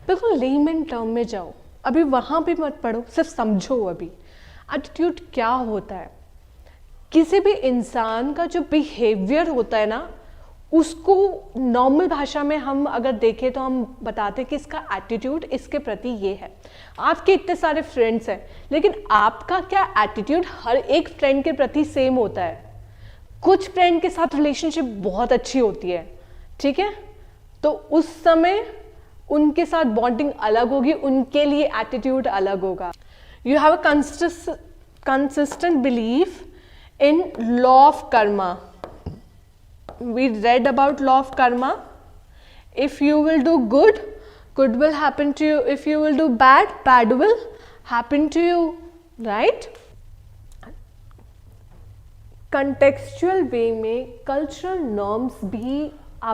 बिल्कुल lemon term में जाओ, अभी वहाँ पे मत पढ़ो, सिर्फ समझो अभी एटीट्यूड क्या होता है। किसी भी इंसान का जो बिहेवियर होता है ना, उसको नॉर्मल भाषा में हम अगर देखें तो हम बताते हैं कि इसका एटीट्यूड इसके प्रति ये है। आपके इतने सारे फ्रेंड्स हैं, लेकिन आपका क्या एटीट्यूड हर एक फ्रेंड के प्रति सेम होता है? कुछ फ्रेंड के साथ रिलेशनशिप बहुत अच्छी होती है, ठीक है, तो उस समय उनके साथ बॉन्डिंग अलग होगी, उनके लिए एटीट्यूड अलग होगा। You have a consistent belief in law of karma. We read about law of karma. If you will do good, good will happen to you. If you will do bad, bad will happen to you, right? Contextual way में cultural norms भी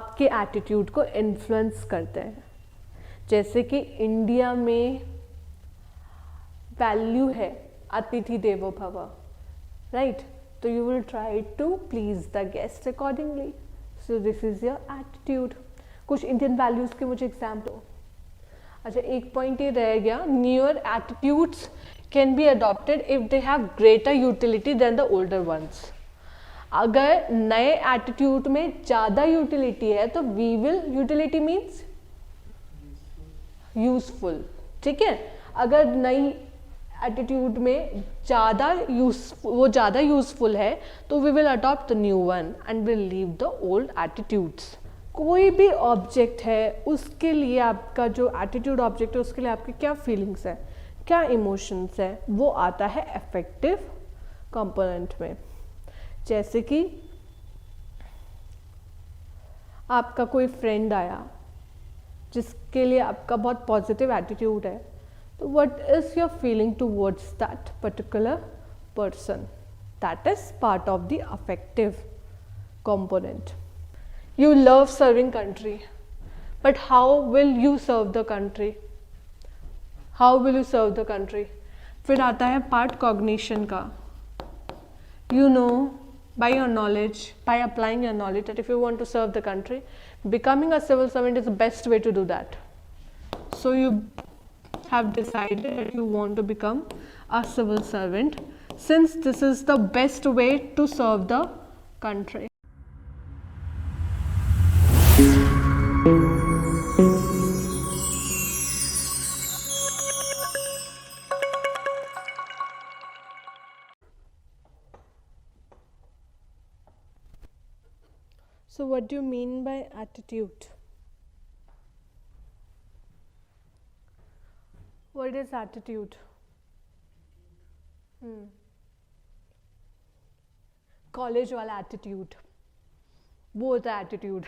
आपके attitude को influence करते हैं। जैसे कि India में value है अतिथि देवो भव, right? So you will try to please the guest accordingly. So this is your attitude. कुछ इंडियन वैल्यूज के मुझे एग्जाम्पल दो। अच्छा, एक पॉइंट ये रह गया, newer attitudes can be adopted if they have greater utility than the older ones. अगर नए एटीट्यूड में ज़्यादा यूटिलिटी है तो we will, utility means useful, ठीक है। अगर नई एटीट्यूड में वो ज़्यादा यूजफुल है तो we will adopt the new one and will leave the old attitudes. कोई भी ऑब्जेक्ट है उसके लिए आपका जो एटीट्यूड ऑब्जेक्ट है उसके लिए आपकी क्या फीलिंग्स है, क्या इमोशंस है, वो आता है अफेक्टिव कंपोनेंट में। जैसे कि आपका कोई फ्रेंड आया जिसके लिए आपका बहुत पॉजिटिव एटीट्यूड है, तो what is your feeling towards that particular person? That is part of the affective component. You love serving country, but how will you serve the country? How will you serve the country? फिर आता है part cognition का। You know by your knowledge, by applying your knowledge, that if you want to serve the country, becoming a civil servant is the best way to do that. So you have decided that you want to become a civil servant since this is the best way to serve the country. So what do you mean by attitude? What is attitude? College वाला attitude, वो होता है attitude.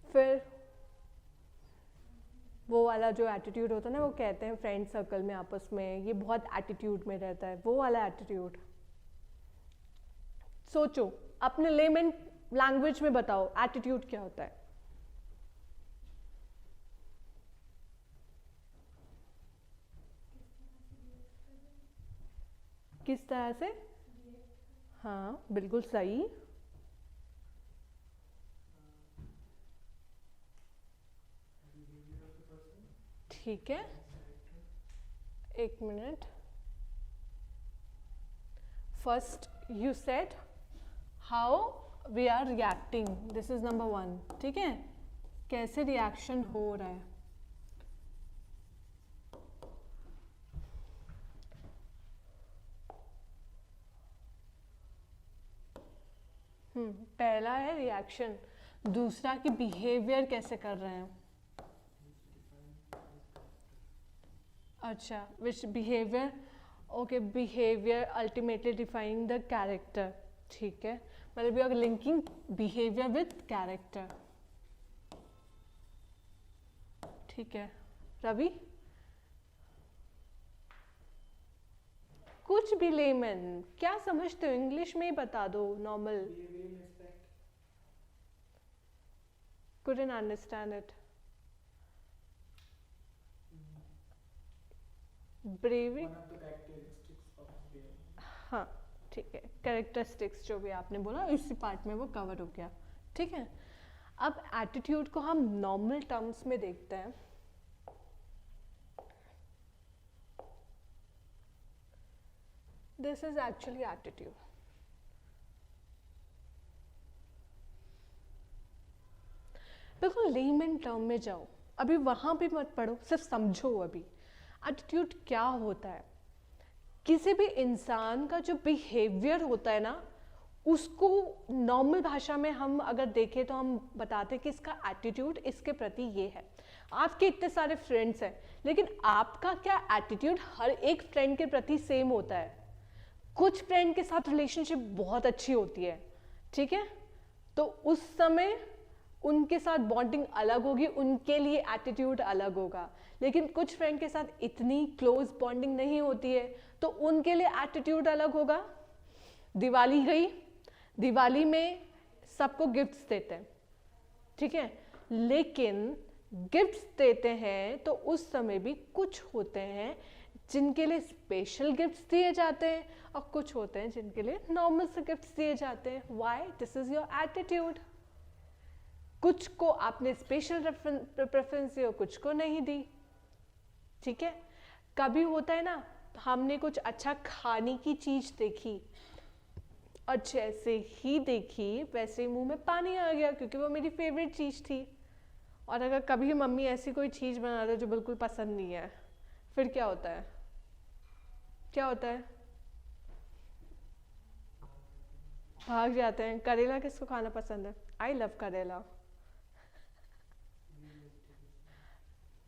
फिर वो वाला जो attitude होता है ना, वो कहते हैं फ्रेंड सर्कल में आपस में ये बहुत एटीट्यूड में रहता है, वो वाला एटीट्यूड। सोचो, अपने लेमन लैंग्वेज में बताओ एटीट्यूड क्या होता है। किस तरह से? हाँ, बिल्कुल सही। ठीक है, एक minute. First you said how we are reacting, this is number 1, ठीक है, कैसे रिएक्शन हो रहा है। पहला है रिएक्शन, दूसरा कि बिहेवियर कैसे कर रहे हैं। अच्छा, which behaviour, okay, behaviour ultimately defining the character, ठीक है, मतलब you are linking behaviour with character, ठीक है। रवि, कुछ भी लेमन, क्या समझते हो इंग्लिश में ही बता दो, normal. couldn't understand it. Braving, हाँ ठीक है, कैरेक्टरिस्टिक्स जो भी आपने बोला इसी पार्ट में वो कवर हो गया, ठीक है। अब एटीट्यूड को हम नॉर्मल टर्म्स में देखते हैं। This is actually attitude. बिल्कुल लेमन टर्म में जाओ, अभी वहाँ भी मत पढ़ो, सिर्फ समझो अभी एटीट्यूड क्या होता है। किसी भी इंसान का जो बिहेवियर होता है ना, उसको नॉर्मल भाषा में हम अगर देखें तो हम बताते हैं कि इसका एटीट्यूड इसके प्रति ये है। आपके इतने सारे फ्रेंड्स हैं, लेकिन आपका क्या एटीट्यूड हर एक फ्रेंड के प्रति सेम होता है। कुछ फ्रेंड के साथ रिलेशनशिप बहुत अच्छी होती है, ठीक है, तो उस समय उनके साथ बॉन्डिंग अलग होगी, उनके लिए एटीट्यूड अलग होगा। लेकिन कुछ फ्रेंड के साथ इतनी क्लोज बॉन्डिंग नहीं होती है, तो उनके लिए एटीट्यूड अलग होगा। दिवाली गई, दिवाली में सबको गिफ्ट्स देते हैं, ठीक है, लेकिन गिफ्ट्स देते हैं तो उस समय भी कुछ होते हैं जिनके लिए स्पेशल गिफ्ट्स दिए जाते हैं और कुछ होते हैं जिनके लिए नॉर्मल से गिफ्ट्स दिए जाते हैं। Why? This is your attitude. कुछ को आपने स्पेशल प्रेफरेंस दी और कुछ को नहीं दी, ठीक है। कभी होता है ना, हमने कुछ अच्छा खाने की चीज देखी और जैसे ही देखी वैसे ही मुंह में पानी आ गया, क्योंकि वो मेरी फेवरेट चीज थी। और अगर कभी मम्मी ऐसी कोई चीज बना दे जो बिल्कुल पसंद नहीं है, फिर क्या होता है? क्या होता है? भाग जाते हैं। करेला किसको खाना पसंद है? आई लव करेला।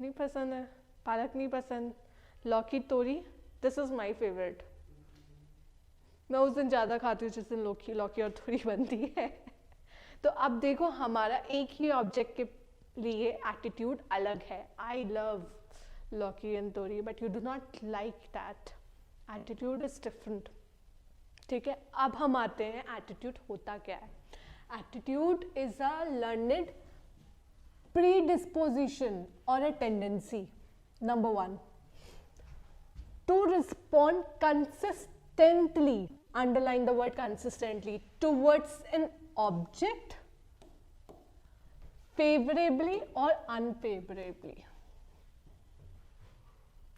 नहीं पसंद है? पालक नहीं पसंद? लौकी तोरी, दिस इज माई फेवरेट। मैं उस दिन ज़्यादा खाती हूँ जिस दिन लौकी और तोरी बनती है। तो अब देखो, हमारा एक ही ऑब्जेक्ट के लिए एटीट्यूड अलग है। आई लव लौकी एंड तोरी but you do not like that. Attitude is different, ठीक है। अब हम आते हैं एटीट्यूड होता क्या है। Attitude is a learned predisposition or a tendency, number 1, to respond consistently, underline the word consistently, towards an object favorably or unfavorably,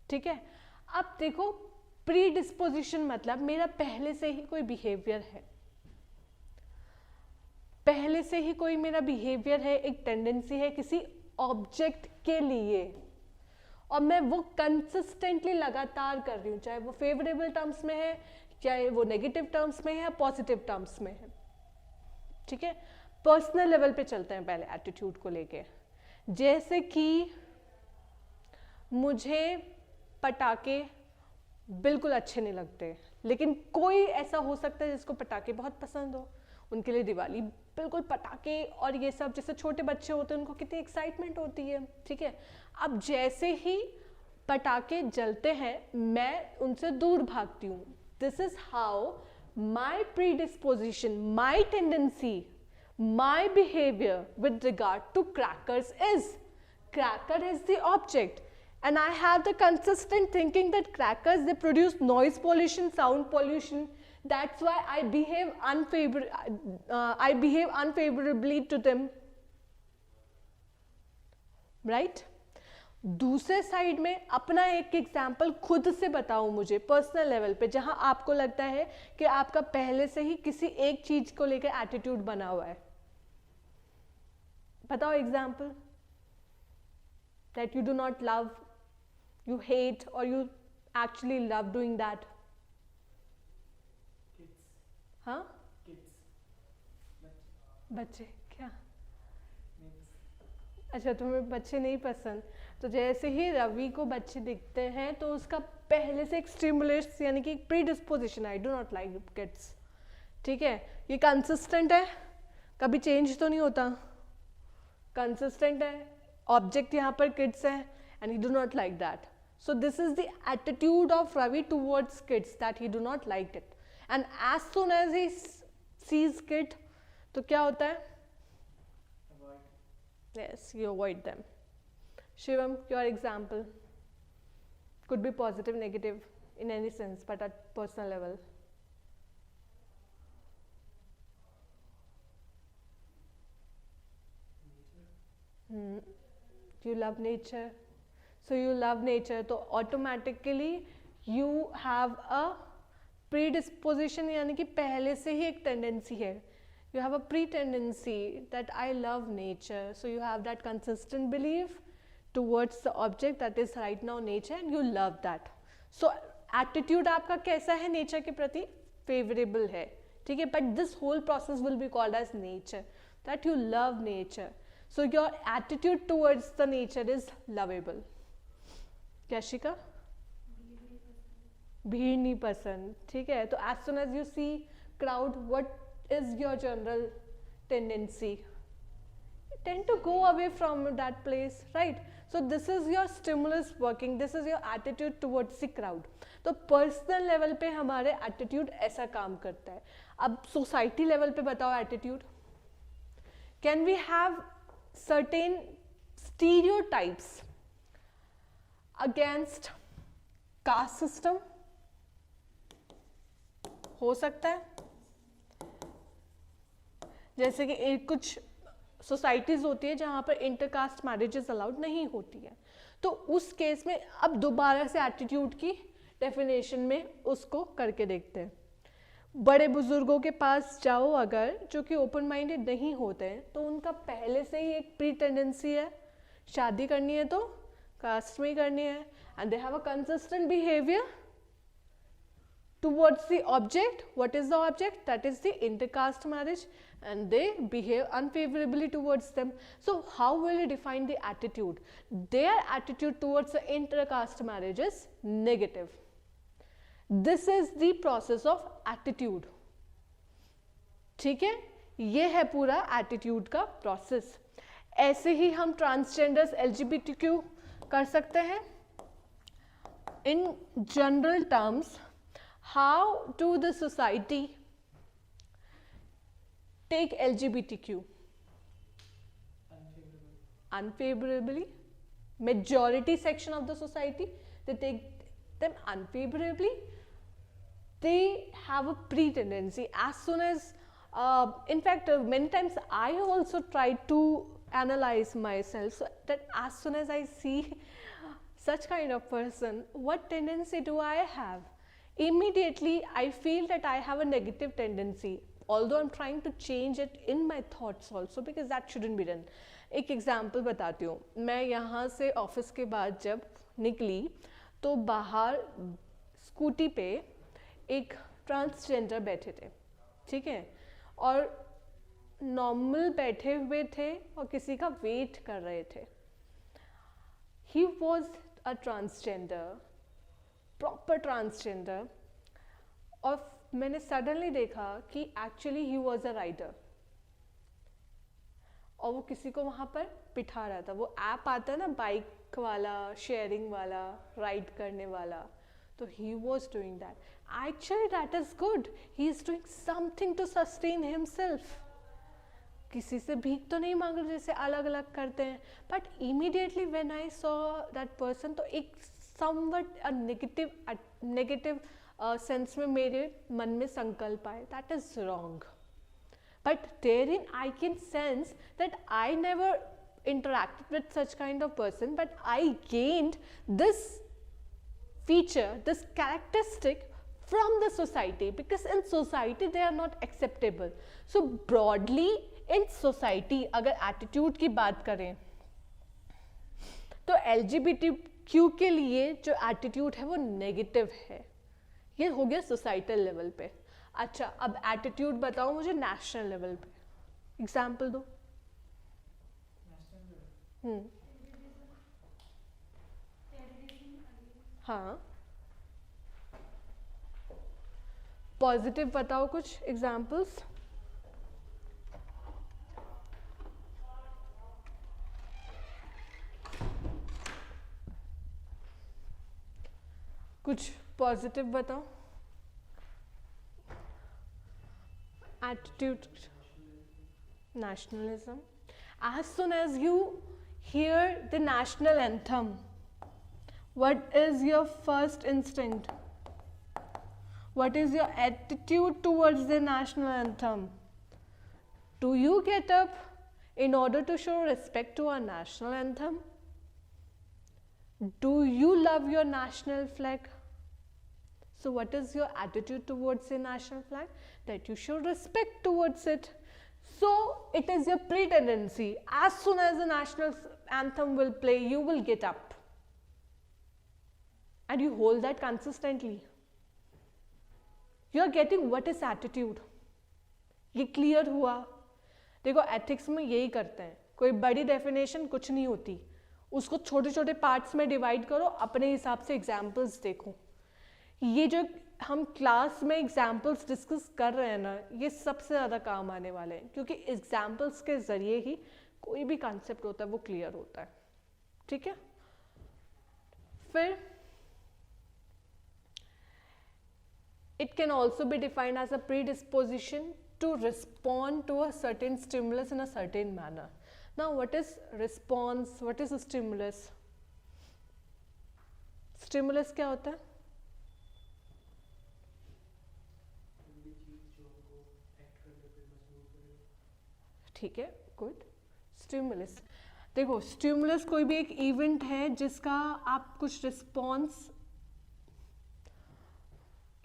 ठीक है। अब देखो, predisposition मतलब मेरा पहले से ही कोई बिहेवियर है, पहले से ही कोई मेरा बिहेवियर है, एक टेंडेंसी है किसी ऑब्जेक्ट के लिए, और मैं वो कंसिस्टेंटली लगातार कर रही हूँ, चाहे वो फेवरेबल टर्म्स में है, चाहे वो नेगेटिव टर्म्स में है या पॉजिटिव टर्म्स में है, ठीक है। पर्सनल लेवल पे चलते हैं पहले एटीट्यूड को लेके। जैसे कि मुझे पटाखे बिल्कुल अच्छे नहीं लगते, लेकिन कोई ऐसा हो सकता है जिसको पटाखे बहुत पसंद हो, उनके लिए दिवाली बिल्कुल पटाखे और ये सब, जैसे छोटे बच्चे होते हैं उनको कितनी एक्साइटमेंट होती है, ठीक है। अब जैसे ही पटाखे जलते हैं मैं उनसे दूर भागती हूँ। This is how my predisposition, my tendency, my behaviour with regard to crackers is. Cracker is the object and I have the consistent thinking that crackers, they produce noise pollution, sound pollution. That's why I behave unfavorably to them, right? दूसरे side में अपना एक example खुद से बताओ मुझे personal level पे, जहां आपको लगता है कि आपका पहले से ही किसी एक चीज को लेकर एटीट्यूड बना हुआ है। बताओ example that you do not love, you hate, or you actually love doing that. Kids. हाँ? Kids. बच्चे क्या? Means. अच्छा, तुम्हें बच्चे नहीं पसंद। तो जैसे ही रवि को बच्चे दिखते हैं तो उसका पहले से एक स्टिमुलस यानी कि एक predisposition, I do not like kids, ठीक है। ये कंसिस्टेंट है, कभी चेंज तो नहीं होता, कंसिस्टेंट है। ऑब्जेक्ट यहाँ पर किड्स है and he do not like that, so this is the attitude of Ravi towards kids, that he do not like it, and as soon as he sees kid तो क्या होता है? Yes, you avoid them. Shivam, your example could be positive, negative in any sense, but at personal level. You love nature. So you love nature, तो automatically you have a predisposition, यानी कि पहले से ही एक tendency है. You have a pre-tendency that I love nature. So you have that consistent belief towards the object that is right now nature, and you love that. So attitude आपका कैसा है nature के प्रति? Favorable है, ठीक है. But this whole process will be called as nature, that you love nature. So your attitude towards the nature is lovable. Yashika? भीड़ नहीं पसंद, ठीक है. तो as soon as you see crowd, what is your general tendency? You tend to go away from that place, right? So this is your stimulus working, this is your attitude towards the crowd. तो personal level पे हमारे attitude ऐसा काम करता है. अब society level पे बताओ attitude. Can we have certain stereotypes against caste system? हो सकता है. जैसे कि एक कुछ सोसाइटीज होती है जहां पर इंटरकास्ट मैरिजेस अलाउड नहीं होती है, तो उस केस में अब दोबारा से एटीट्यूड की डेफिनेशन में उसको करके देखते हैं. बड़े बुजुर्गों के पास जाओ अगर, जो कि ओपन माइंडेड नहीं होते हैं, तो उनका पहले से ही एक प्री टेंडेंसी है, शादी करनी है तो कास्ट में ही करनी है, and they have a consistent behaviour towards the object. What is the object? That is the intercaste marriage, and they behave unfavorably towards them. So how will you define the attitude? Their attitude towards the intercaste marriage is negative. This is the process of attitude. ठीक है, ये है पूरा attitude का process. ऐसे ही हम transgenders LGBTQ कर सकते हैं. In general terms, how do the society take LGBTQ? Unfavorably. Majority section of the society, they take them unfavorably. They have a pre-tendency. As soon as, in fact, many times I also try to analyze myself, so that as soon as I see such kind of person, what tendency do I have? Immediately I feel that I have a negative tendency, although I'm trying to change it in my thoughts also, because that shouldn't be done. एक example बताती हूँ. मैं यहाँ से office के बाद जब निकली तो बाहर स्कूटी पे एक ट्रांसजेंडर बैठे थे, ठीक है, और नॉर्मल बैठे हुए थे और किसी का वेट कर रहे थे. He was a transgender, proper transgender, और मैंने सडनली देखा कि actually he was a rider, और वो किसी को वहाँ पर बिठा रहा था. वो ऐप आता है ना बाइक वाला, शेयरिंग वाला, राइड करने वाला, तो he was doing that. Actually that is good. He is doing something to sustain himself. किसी से भीख तो नहीं मांग रहे जैसे अलग अलग करते हैं, but immediately when I saw that person, तो एक somewhat a negative sense में मेरे मन में संकल्प आए, that is wrong. But therein I can sense that I never interacted with such kind of person, but I gained this feature, this characteristic from the society, because in society they are not acceptable. So broadly in society अगर attitude की बात करें तो LGBTQ के लिए जो attitude है वो नेगेटिव है. ये हो गया सोसाइटल लेवल पे. अच्छा, अब एटीट्यूड बताओ मुझे नेशनल लेवल पे. एग्जाम्पल दो. हाँ, पॉजिटिव बताओ कुछ एग्जाम्पल्स. कुछ पॉजिटिव बताओ. Attitude, nationalism. As soon as you hear the national anthem, what is your first instinct? What is your attitude towards the national anthem? Do you get up in order to show respect to our national anthem? Do you love your national flag? So what is your attitude towards the national flag? That you show respect towards it. So it is your pre-tendency. As soon as the national anthem will play, you will get up. And you hold that consistently. You are getting what is attitude. ये clear हुआ? देखो ethics में यही करते हैं, कोई बड़ी definition कुछ नहीं होती, उसको छोटे छोटे पार्ट्स में डिवाइड करो, अपने हिसाब से एग्जाम्पल्स देखो. ये जो हम क्लास में एग्जाम्पल्स डिस्कस कर रहे हैं ना, ये सबसे ज़्यादा काम आने वाले हैं, क्योंकि एग्जाम्पल्स के ज़रिए ही कोई भी कॉन्सेप्ट होता है वो क्लियर होता है. ठीक है. फिर it can also be defined as a predisposition to respond to a certain stimulus in a certain manner. Now what is response, what is a stimulus? Stimulus क्या होता है? ठीक है, गुड. स्टिमुलस, देखो स्टिमुलस कोई भी एक इवेंट है जिसका आप कुछ रिस्पॉन्स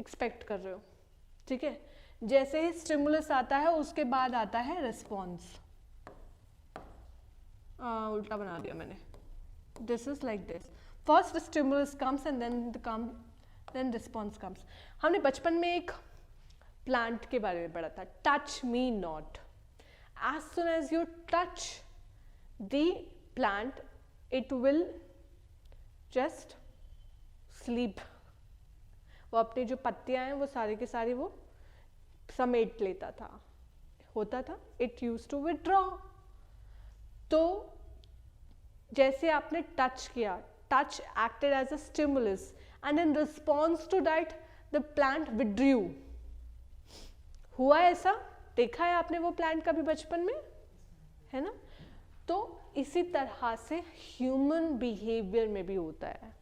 एक्सपेक्ट कर रहे हो. ठीक है. जैसे ही स्टिमुलस आता है उसके बाद आता है रिस्पॉन्स. उल्टा बना दिया मैंने. This is like this. First stimulus comes and then response comes. हमने बचपन में एक प्लांट के बारे में पढ़ा था, touch me not. As soon as you touch the plant it will just sleep. वो अपनी जो पत्तियां हैं वो सारी के सारी वो समेट लेता था, होता था. It use to withdraw. तो जैसे आपने टच किया, touch acted as a stimulus and in response to that the plant withdrew. हुआ ऐसा? देखा है आपने वो प्लांट कभी बचपन में, है ना? तो इसी तरह से ह्यूमन बिहेवियर में भी होता है.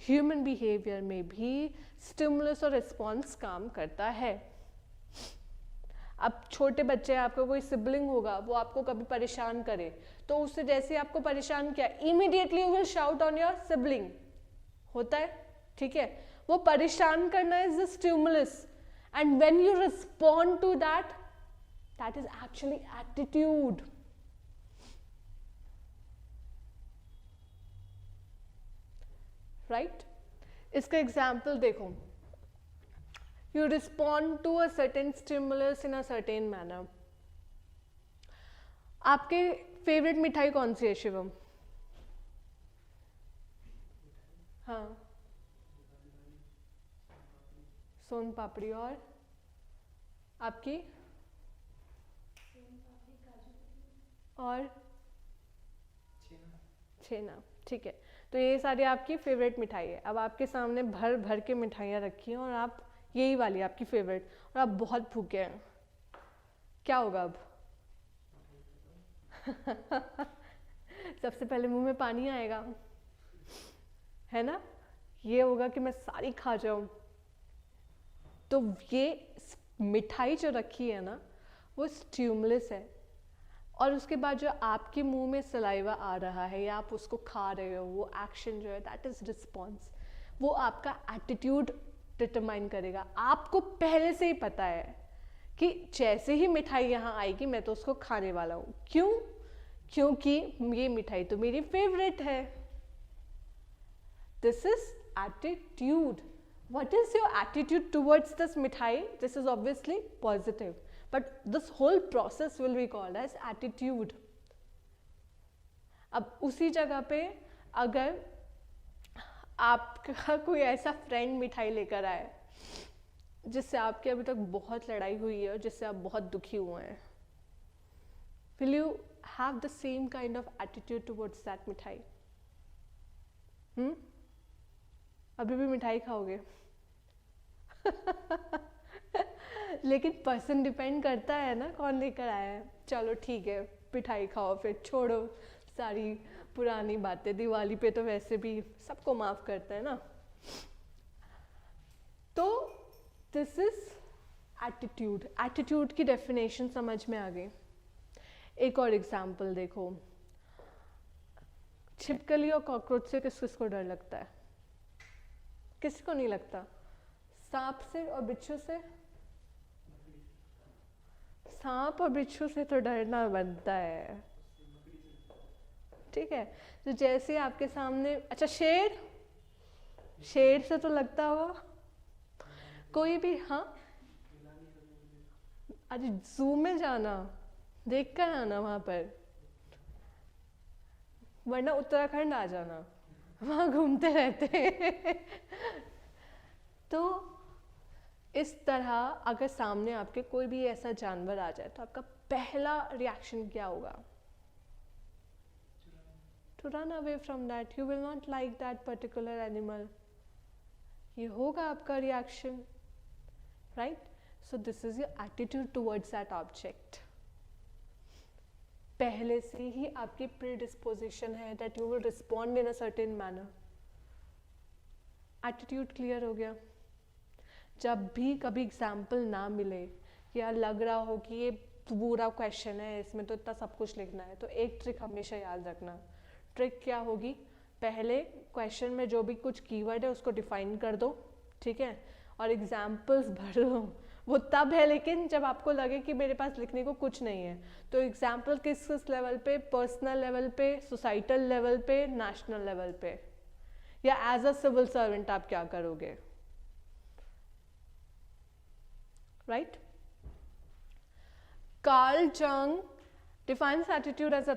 ह्यूमन बिहेवियर में भी स्टिमुलस और रिस्पॉन्स काम करता है. अब छोटे बच्चे, आपका कोई सिबलिंग होगा, वो आपको कभी परेशान करे, तो उससे जैसे आपको परेशान किया, immediately you will shout on your sibling. होता है. ठीक है. वो परेशान करना is the stimulus, and when you respond to that, that is actually attitude. Right. इसका एग्जाम्पल देखो. You respond to a certain stimulus in a certain manner. आपके फेवरेट मिठाई कौन सी है शिवम? हाँ, सोन पापड़ी. और आपकी? और छेना. ठीक है. तो ये सारी आपकी फेवरेट मिठाई है. अब आपके सामने भर भर के मिठाइयाँ रखी हैं और आप यही वाली आपकी फेवरेट, और आप बहुत भूखे हैं. क्या होगा अब? सबसे पहले मुंह में पानी आएगा, है ना? ये होगा कि मैं सारी खा जाऊं. तो ये मिठाई जो रखी है ना, वो स्टिमुलस है. और उसके बाद जो आपके मुंह में सलाइवा आ रहा है या आप उसको खा रहे हो, वो एक्शन जो है दैट इज रिस्पॉन्स. वो आपका एटीट्यूड डिटरमाइन करेगा. आपको पहले से ही पता है कि जैसे ही मिठाई यहाँ आएगी मैं तो उसको खाने वाला हूँ. क्यों? क्योंकि ये मिठाई तो मेरी फेवरेट है. This is attitude. What is your attitude towards this mithai? This is obviously positive, but this whole process will be called as attitude. अब उसी जगह पे अगर आपका कोई ऐसा फ्रेंड मिठाई लेकर आए जिससे आपकी अभी तक बहुत लड़ाई हुई है और जिससे आप बहुत दुखी हुए हैं, will you have the same kind of attitude towards that मिठाई? अभी भी मिठाई खाओगे? लेकिन पर्सन डिपेंड करता है ना कौन लेकर आया है. चलो ठीक है, मिठाई खाओ, फिर छोड़ो सारी पुरानी बातें. दिवाली पे तो वैसे भी सबको माफ करते हैं ना. तो दिस इज एटीट्यूड. एटीट्यूड की डेफिनेशन समझ में आ गई. एक और एग्जाम्पल देखो, छिपकली और कॉकरोच से किस किस को डर लगता है? किसी को नहीं लगता। सांप से और बिच्छू से? सांप और बिच्छू से तो डरना बनता है, ठीक है। तो जैसे आपके सामने, अच्छा शेर, शेर से तो लगता होगा कोई भी, हाँ। अरे जू में जाना, देख कर आना वहां पर, वरना उत्तराखंड आ जाना, वहां घूमते रहते हैं। तो इस तरह अगर सामने आपके कोई भी ऐसा जानवर आ जाए तो आपका पहला रिएक्शन क्या होगा? To run away from that. You will not like that particular animal. ये होगा आपका reaction, right? So this is your attitude towards that object. पहले से ही आपकी predisposition है that you will respond in a certain manner. Attitude clear हो गया। जब भी कभी एग्जाम्पल ना मिले या लग रहा हो कि ये पूरा क्वेश्चन है, इसमें तो इतना सब कुछ लिखना है, तो एक ट्रिक हमेशा याद रखना। ट्रिक क्या होगी? पहले क्वेश्चन में जो भी कुछ कीवर्ड है उसको डिफाइन कर दो, ठीक है, और एग्जाम्पल्स भरो। वो तब है लेकिन जब आपको लगे कि मेरे पास लिखने को कुछ नहीं है। तो एग्जाम्पल किस किस लेवल पे? पर्सनल लेवल पे, सोसाइटल लेवल पे, नेशनल लेवल पे, या एज अ सिविल सर्वेंट आप क्या करोगे, राइट? कार्ल जंग defines attitude as a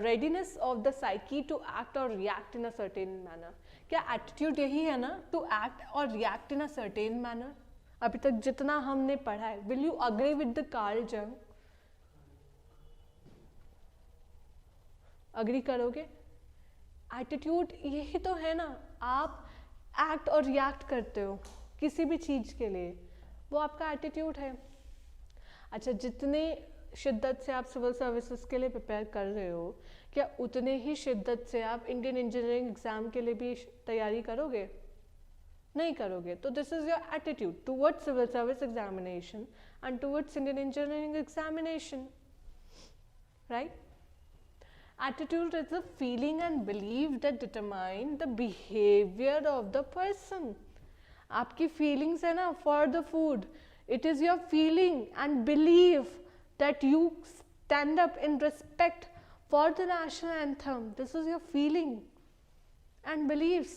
readiness of the psyche to act or react in a certain manner. क्या attitude यही है ना, to act or react in a certain manner? अभी तक जितना हमने पढ़ा है, will you agree with the Carl Jung? Agree करोगे? एटीट्यूड यही तो है ना, आप एक्ट और रिएक्ट करते हो किसी भी चीज के लिए, वो आपका एटीट्यूड है। अच्छा, जितने शिद्दत से आप सिविल सर्विसेज के लिए प्रिपेयर कर रहे हो, क्या उतने ही शिद्दत से आप इंडियन इंजीनियरिंग एग्जाम के लिए भी तैयारी करोगे? नहीं करोगे। तो this is your attitude towards civil service examination and towards Indian engineering examination, right? Attitude is a feeling and belief that determine the behavior of the person. आपकी feelings है ना for the food. It is your feeling and belief that you stand up in respect for the national anthem. This is your feeling and beliefs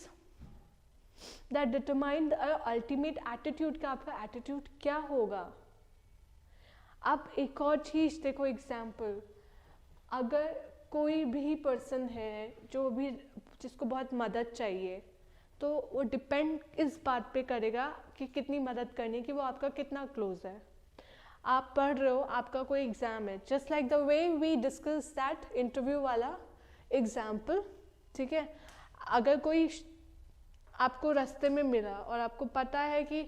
that determine the ultimate attitude का आपका attitude क्या होगा। अब एक और चीज देखो, example, अगर कोई भी पर्सन है जो भी जिसको बहुत मदद चाहिए, तो वो डिपेंड इस बात पे करेगा कि कितनी मदद करनी, कि वो आपका कितना क्लोज है। आप पढ़ रहे हो, आपका कोई एग्जाम है, just like the way we discuss that interview वाला एग्जाम्पल, ठीक है। अगर कोई आपको रास्ते में मिला और आपको पता है कि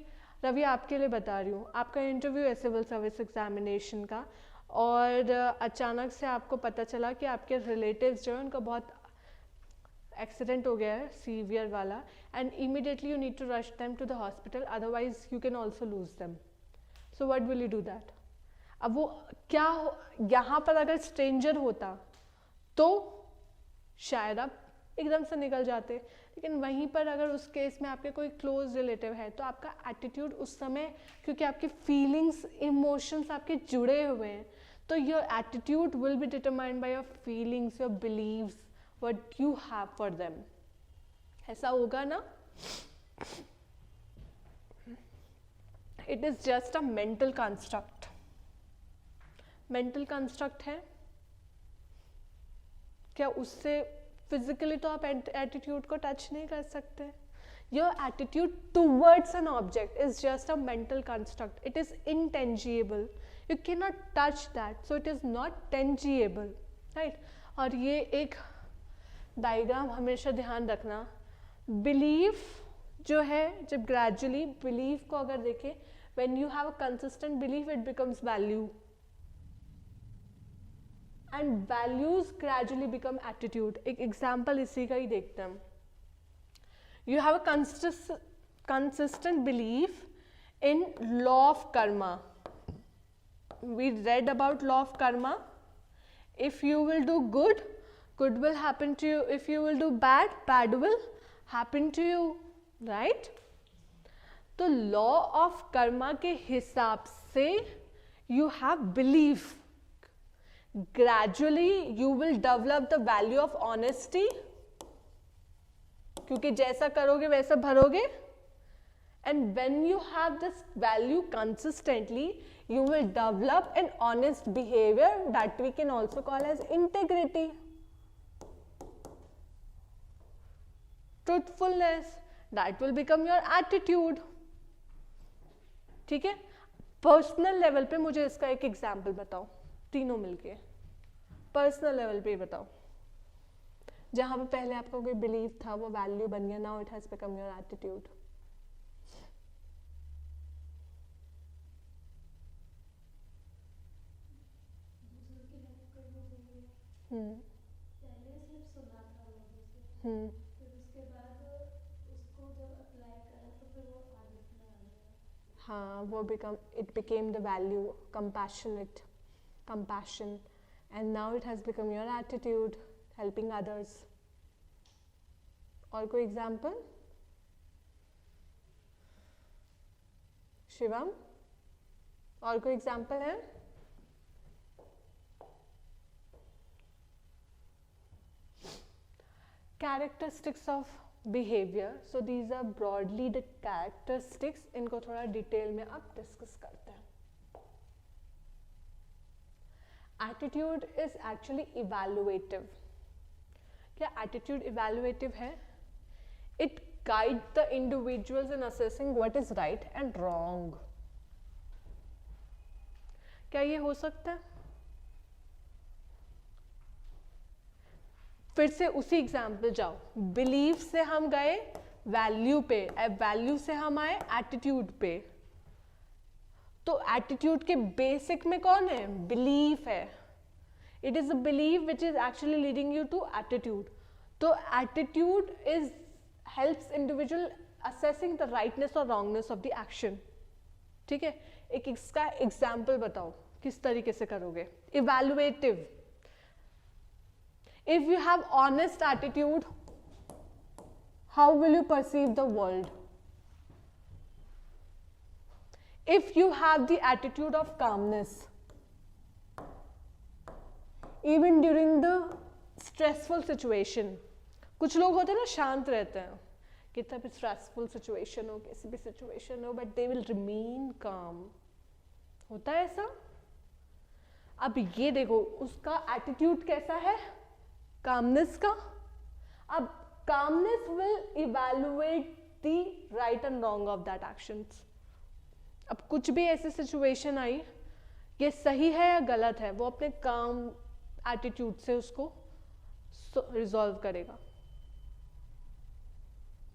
रवि आपके लिए बता रही हूँ, आपका इंटरव्यू है सिविल सर्विस एग्जामिनेशन का, और अचानक से आपको पता चला कि आपके रिलेटिव्स जो है उनका बहुत एक्सीडेंट हो गया है, सीवियर वाला, and immediately you need to rush them to the hospital, otherwise you can also lose them. So what will you do that? अब वो क्या यहाँ पर अगर स्ट्रेंजर होता तो शायद आप एकदम से निकल जाते, लेकिन वहीं पर अगर उस केस में आपके कोई क्लोज रिलेटिव है तो आपका एटीट्यूड उस समय, क्योंकि आपके फीलिंग्स इमोशंस आपके जुड़े हुए हैं, तो your attitude will be determined by your feelings, your beliefs, what you have for them. ऐसा होगा ना? It is just a mental construct. Mental construct है क्या? उससे फिजिकली तो आप एटीट्यूड को टच नहीं कर सकते। Your attitude towards an object is just a mental construct, it is intangible, you can not touch that, so it is not tangible, right. और ये एक डायग्राम हमेशा ध्यान रखना, बिलीफ जो है, जब ग्रेजुअली बिलीफ को अगर देखें, when you have a consistent belief it becomes value, and values gradually become attitude. एक एग्जाम्पल इसी का ही देखते हैं। You have a consistent belief in law of karma. We read about law of karma, If you will do good, good will happen to you. If you will do bad, bad will happen to you, right? तो law of karma के हिसाब से you have believe, gradually you will develop the value of honesty, क्योंकि जैसा करोगे वैसा भरोगे. And when you have this value consistently, you will develop an honest behavior that we can also call as integrity, truthfulness, that will become your attitude. ठीक है. Personal level पे मुझे इसका एक एग्जाम्पल बताओ, तीनों मिलके पर्सनल लेवल पे बताओ, जहां पे पहले आपका कोई बिलीव था वो वैल्यू बन गया, now it has become your attitude. पहले सिर्फ सुना था लोगों से, फिर उसके बाद उसको जब अप्लाई करा तो फिर वो आदत में आ गया. हाँ, वो it became the value, compassion, and now it has become your attitude, helping others. और कोई एग्जाम्पल? शिवम, और कोई एग्जाम्पल है? Characteristics of behavior. So these are broadly the characteristics. इनको थोड़ा डिटेल में अब डिस्कस करते हैं. Attitude is actually evaluative. क्या attitude evaluative है? It guides the individuals in assessing what is right and wrong. क्या ये हो सकता है? फिर से उसी एग्जाम्पल जाओ. बिलीव से हम गए वैल्यू पे, वैल्यू से हम आए एटीट्यूड पे. तो एटीट्यूड के बेसिक में कौन है? बिलीफ है. It is a believe which is actually leading you to attitude. तो attitude is helps individual assessing the rightness और रॉन्गनेस ऑफ द एक्शन. ठीक है. एक इसका एग्जाम्पल बताओ, किस तरीके से करोगे? Evaluative. If you have honest attitude, how will you perceive the world? If you have the attitude of calmness, even during the stressful situation, कुछ लोग होते हैं ना शांत रहते हैं, कितना भी stressful situation हो, कैसी भी situation हो, but they will remain calm. होता है ऐसा? अब ये देखो उसका attitude कैसा है? कामनेस का. अब calmness will evaluate the right and wrong of that actions. अब कुछ भी ऐसी सिचुएशन आई, ये सही है या गलत है, वो अपने काम एटीट्यूड से उसको रिजॉल्व करेगा.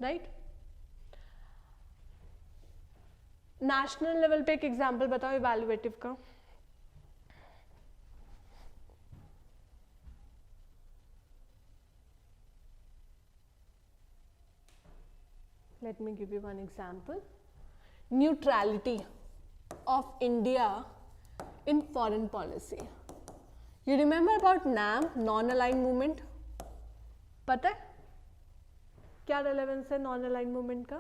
राइट. नेशनल लेवल पे एक एग्जांपल बताओ इवैल्यूएटिव का. Let me give you one example. Neutrality of India in foreign policy. You remember about NAM, non-aligned movement? पता है क्या रेलेवेंस है non-aligned movement का?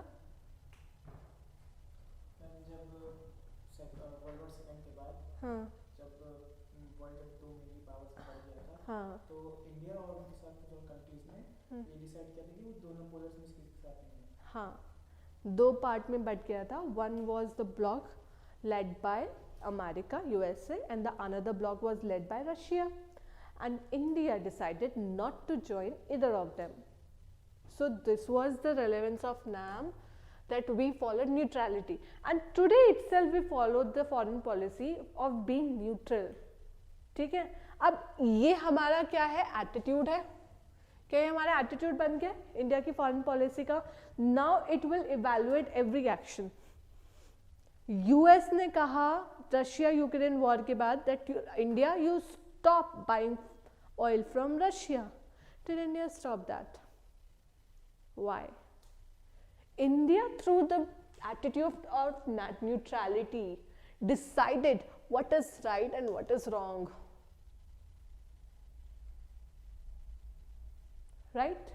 जब वर्ल्ड वॉर सेकेंड के बाद, हाँ. जब वर्ल्ड 2 मिली पावर्स का बढ़ गया था, हाँ. तो इंडिया और उनके साथ जो कंट्रीज ने ये डिसाइड किया था कि वो दोनों पोलर्स में किसी के साथ नहीं है. हाँ, दो पार्ट में बट गया था. One was the block led by America USA and the another block was led by Russia, and India decided not to join either of them. So this was the relevance of NAM, that we followed neutrality, and today itself we followed the foreign policy of being neutral. ठीक है. अब ये हमारा क्या है? Attitude है. क्या ये हमारा एटीट्यूड बन गया इंडिया की फॉरेन पॉलिसी का? Now it will evaluate every action. US ने कहा रशिया यूक्रेन वॉर के बाद that India you stop buying oil from Russia. Did India stop that? Why? India, through the attitude of neutrality, decided what is right and what is wrong. Right.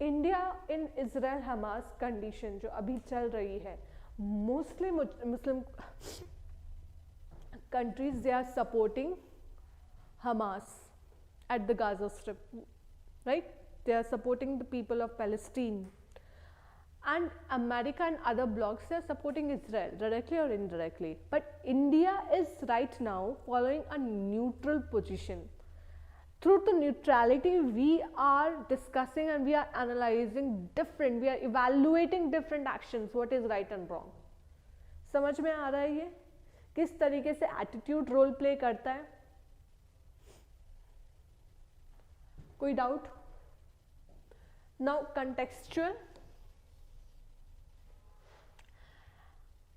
India in Israel Hamas condition जो अभी चल रही है, mostly Muslim countries, they are supporting Hamas at the Gaza Strip, right? They are supporting the people of Palestine, and America and other blocs, they are supporting Israel directly or indirectly. But India is right now following a neutral position. Through the neutrality, we are discussing and we are analyzing different, we are evaluating different actions, what is right and wrong. समझ में आ रहा है ये किस तरीके से attitude role play करता है? कोई डाउट? नाउ कंटेक्सचुअल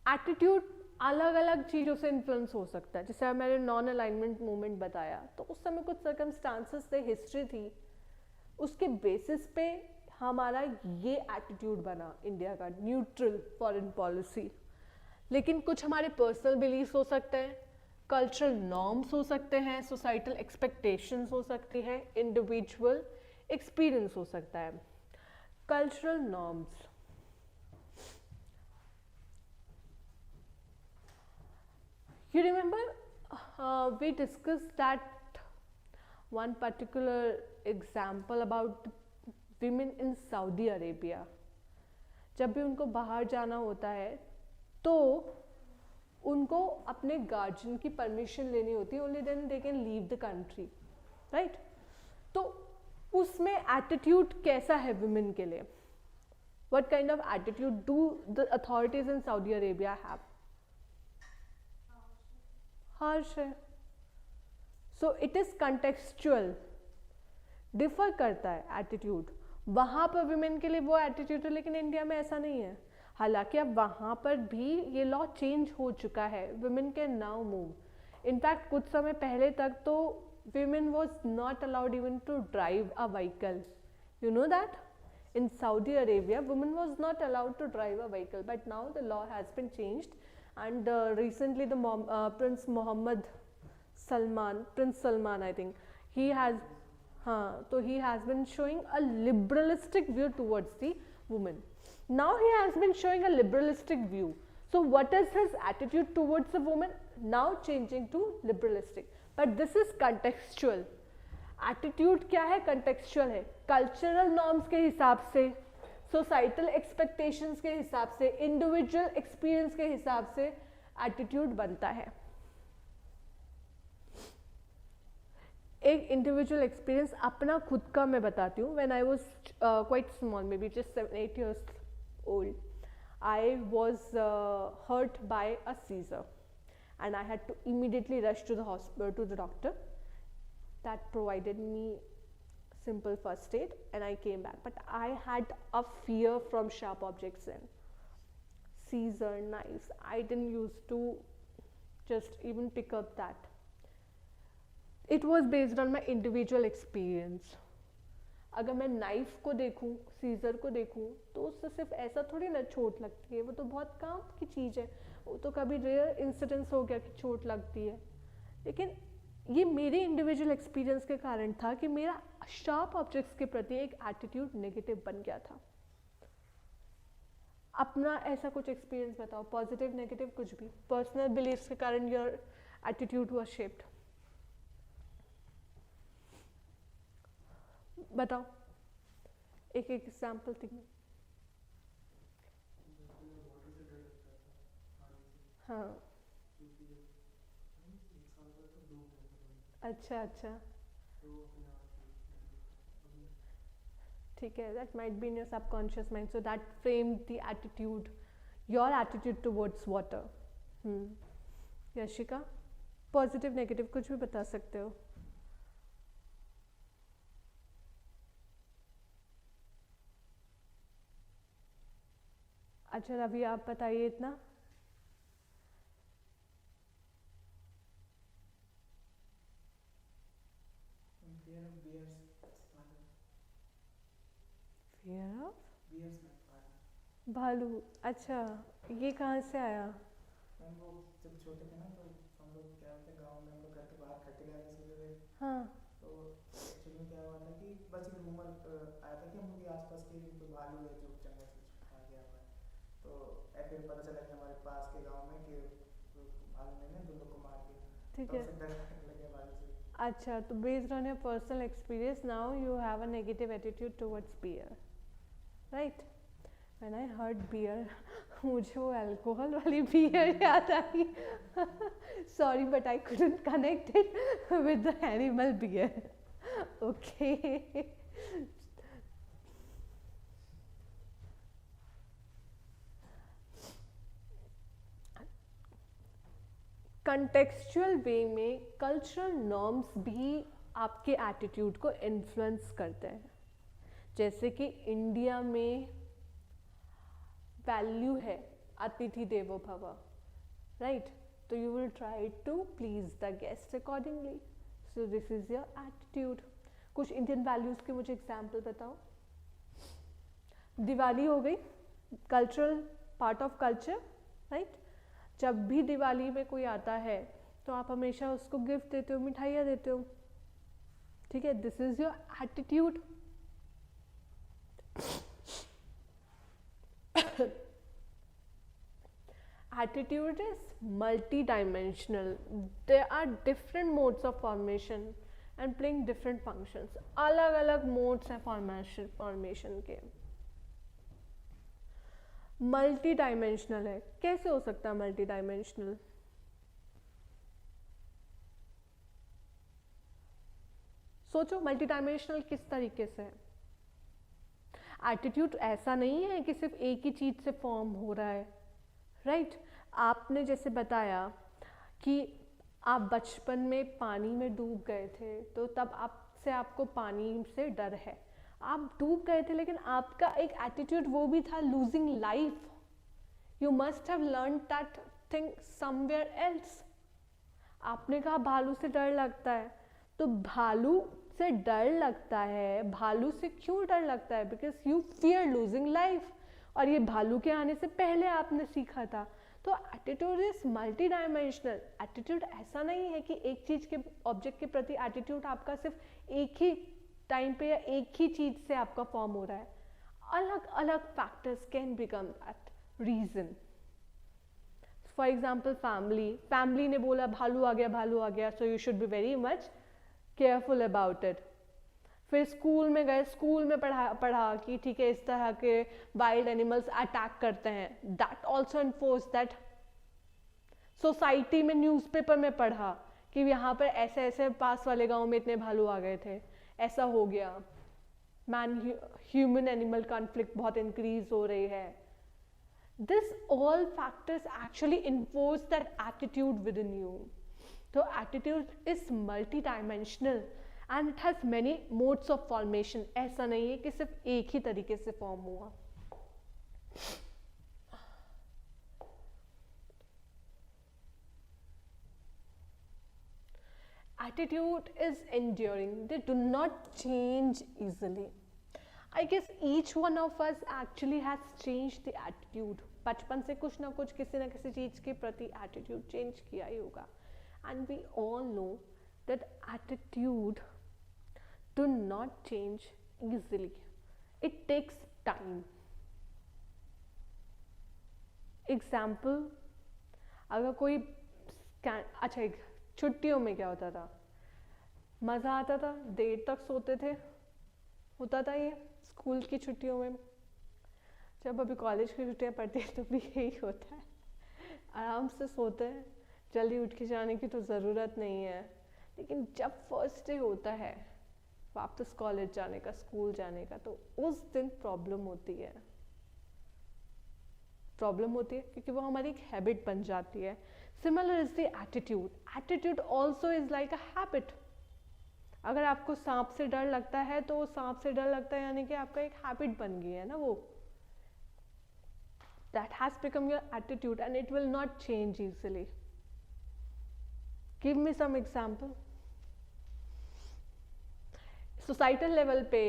एटीट्यूड अलग अलग चीज़ों से इन्फ्लुएंस हो सकता है. जैसे मैंने नॉन अलाइनमेंट मूवमेंट बताया, तो उस समय कुछ सर्कमस्टांसेस थे, हिस्ट्री थी, उसके बेसिस पे हमारा ये एटीट्यूड बना इंडिया का, न्यूट्रल फॉरेन पॉलिसी. लेकिन कुछ हमारे पर्सनल बिलीव्स हो सकते हैं, कल्चरल नॉर्म्स हो सकते हैं, सोसाइटल एक्सपेक्टेशंस हो सकती हैं, इंडिविजुअल एक्सपीरियंस हो सकता है. Cultural norms, you remember we discussed that one particular example about women in Saudi Arabia. जब भी उनको बाहर जाना होता है तो उनको अपने गार्जियन की परमिशन लेनी होती है, only then they can leave the country, right? तो उसमें एटीट्यूड कैसा है वुमेन के लिए? What kind of attitude do the authorities in Saudi Arabia have? Harsh है. So it is contextual, differ करता है एटीट्यूड. वहाँ पर वुमेन के लिए वो एटीट्यूड है, लेकिन इंडिया में ऐसा नहीं है. हालांकि अब वहाँ पर भी ये लॉ चेंज हो चुका है, women can now move. In fact कुछ समय पहले तक तो women was not allowed even to drive a vehicle. You know that in Saudi Arabia women was not allowed to drive a vehicle, but now the law has been changed, and recently the Prince Salman, I think he has so he has been showing a liberalistic view towards the woman. Now he has been showing a liberalistic view. So what is his attitude towards the woman? Now changing to liberalistic. But this is contextual. Attitude क्या है? Contextual है. Cultural norms के हिसाब से, societal expectations के हिसाब से, individual experience के हिसाब से एटीट्यूड बनता है. एक इंडिविजुअल एक्सपीरियंस अपना खुद का मैं बताती हूँ. When I was quite small, may be just 7-8 years old, I was hurt by a seizure and I had to immediately rush to the hospital, to the doctor. That provided me simple first aid and I came back. But I had a fear from sharp objects then. Scissor, knives. I didn't used to just even pick up that. It was based on my individual experience. अगर मैं knife को देखूं, scissor को देखूं, तो उससे सिर्फ ऐसा थोड़ी ना चोट लगती है, वो तो बहुत काम की चीज़ है. वो तो कभी रेयर इंसिडेंस हो गया कि चोट लगती है. लेकिन ये मेरे इंडिविजुअल एक्सपीरियंस के कारण था कि मेरा शार्प ऑब्जेक्ट्स के प्रति एक एटीट्यूड नेगेटिव बन गया था. अपना ऐसा कुछ एक्सपीरियंस बताओ, पॉजिटिव नेगेटिव कुछ भी. पर्सनल बिलीफ्स के कारण योर एटीट्यूड वाज शेप्ड. बताओ एक एक एग्जाम्पल थिंक. हाँ, अच्छा अच्छा, ठीक है. That might be in your subconscious mind, so that framed the attitude, your attitude towards water. Yashika, positive negative कुछ भी बता सकते हो. अच्छा रवि, आप बताइए इतना. फियर ऑफ भालू. अच्छा, ये कहाँ से आया? हम लोग जब छोटे थे ना, तो हम लोग क्या होते हैं गाँव में, हम लोग घर के बाहर खट्टे डालने सोते थे. हाँ. तो एक्चुअली एक्चुअली में क्या हुआ था कि बस एक रूमर आया था कि हम लोग के आसपास के भी कोई भालू है जो जंगल से आ गया हुआ है, तो फिर पता चला कि हमारे पास के गांव में कि भालू ने दो लोग को मार दिया, ठीक तब है। से डर लगने लगे भालू से। अच्छा, तो based on your personal experience now you have a negative attitude towards bear, right? When I heard bear मुझे वो अल्कोहल वाली बियर याद आई। Sorry but I couldn't connect it with the animal bear. Okay, contextual way में cultural norms भी आपके attitude को influence करते हैं। जैसे कि इंडिया में वैल्यू है अतिथि देवो भव, राइट? तो you will try to please the guest accordingly, so this is your attitude. कुछ इंडियन वैल्यूज के मुझे एग्जाम्पल बताओ। दिवाली हो गई, cultural part of culture, right? जब भी दिवाली में कोई आता है तो आप हमेशा उसको गिफ्ट देते हो, मिठाइयाँ देते हो, ठीक है? This is your attitude. Attitude is multi-dimensional. There are different modes of formation and playing different functions. अलग अलग modes हैं formation के। मल्टी डायमेंशनल है, कैसे हो सकता है मल्टी डायमेंशनल? सोचो मल्टी डायमेंशनल किस तरीके से है। एटीट्यूड ऐसा नहीं है कि सिर्फ एक ही चीज से फॉर्म हो रहा है, राइट? आपने जैसे बताया कि आप बचपन में पानी में डूब गए थे, तो तब आपको पानी से डर है, आप डूब गए थे, लेकिन आपका एक एटीट्यूड वो भी था losing life. You must have learn that thing somewhere else. आपने कहा भालू से डर लगता है, तो भालू से डर लगता है, भालू से क्यों डर लगता है? Because you fear losing life, और ये भालू के आने से पहले आपने सीखा था। तो attitude is multi dimensional. Attitude ऐसा नहीं है कि एक चीज के ऑब्जेक्ट के प्रति एटीट्यूड आपका सिर्फ एक ही टाइम पे या एक ही चीज से आपका फॉर्म हो रहा है। अलग अलग factors can become that reason. For example family ने बोला भालू आ गया, so you should be very much careful about it. फिर स्कूल में गए, स्कूल में पढ़ा कि ठीक है इस तरह के वाइल्ड एनिमल्स अटैक करते हैं, that also enforce that. Society में न्यूज़पेपर में पढ़ा कि यहाँ पर ऐसे ऐसे पास वाले गांव में इतने भालू आ गए थे, ऐसा हो गया, ह्यूमन एनिमल कॉन्फ्लिक्ट बहुत इंक्रीज हो रही है। This all factors actually enforce that attitude with in you. तो attitude is multi dimensional and it has many modes of formation. ऐसा नहीं है कि सिर्फ एक ही तरीके से फॉर्म हुआ। Attitude is enduring. They do not change easily. I guess each one of us actually has changed the attitude. बचपन से कुछ ना कुछ किसी ना किसी चीज के प्रति attitude change किया ही होगा. And we all know that attitude do not change easily. It takes time. Example, अगर कोई अच्छा छुट्टियों में क्या होता था, मज़ा आता था, देर तक सोते थे, होता था ये स्कूल की छुट्टियों में। जब अभी कॉलेज की छुट्टियां पड़ती है तो भी यही होता है, आराम से सोते हैं, जल्दी उठ के जाने की तो ज़रूरत नहीं है। लेकिन जब फर्स्ट डे होता है वापस कॉलेज जाने का, स्कूल जाने का, तो उस दिन प्रॉब्लम होती है क्योंकि वो हमारी एक हैबिट बन जाती है। Similar is the attitude. Attitude also is like a habit. अगर आपको सांप से डर लगता है तो सांप से डर लगता है यानी कि आपका एक हैबिट बन गई है ना, वो that has become your attitude and it will not change easily. Give me some example. Societal level पे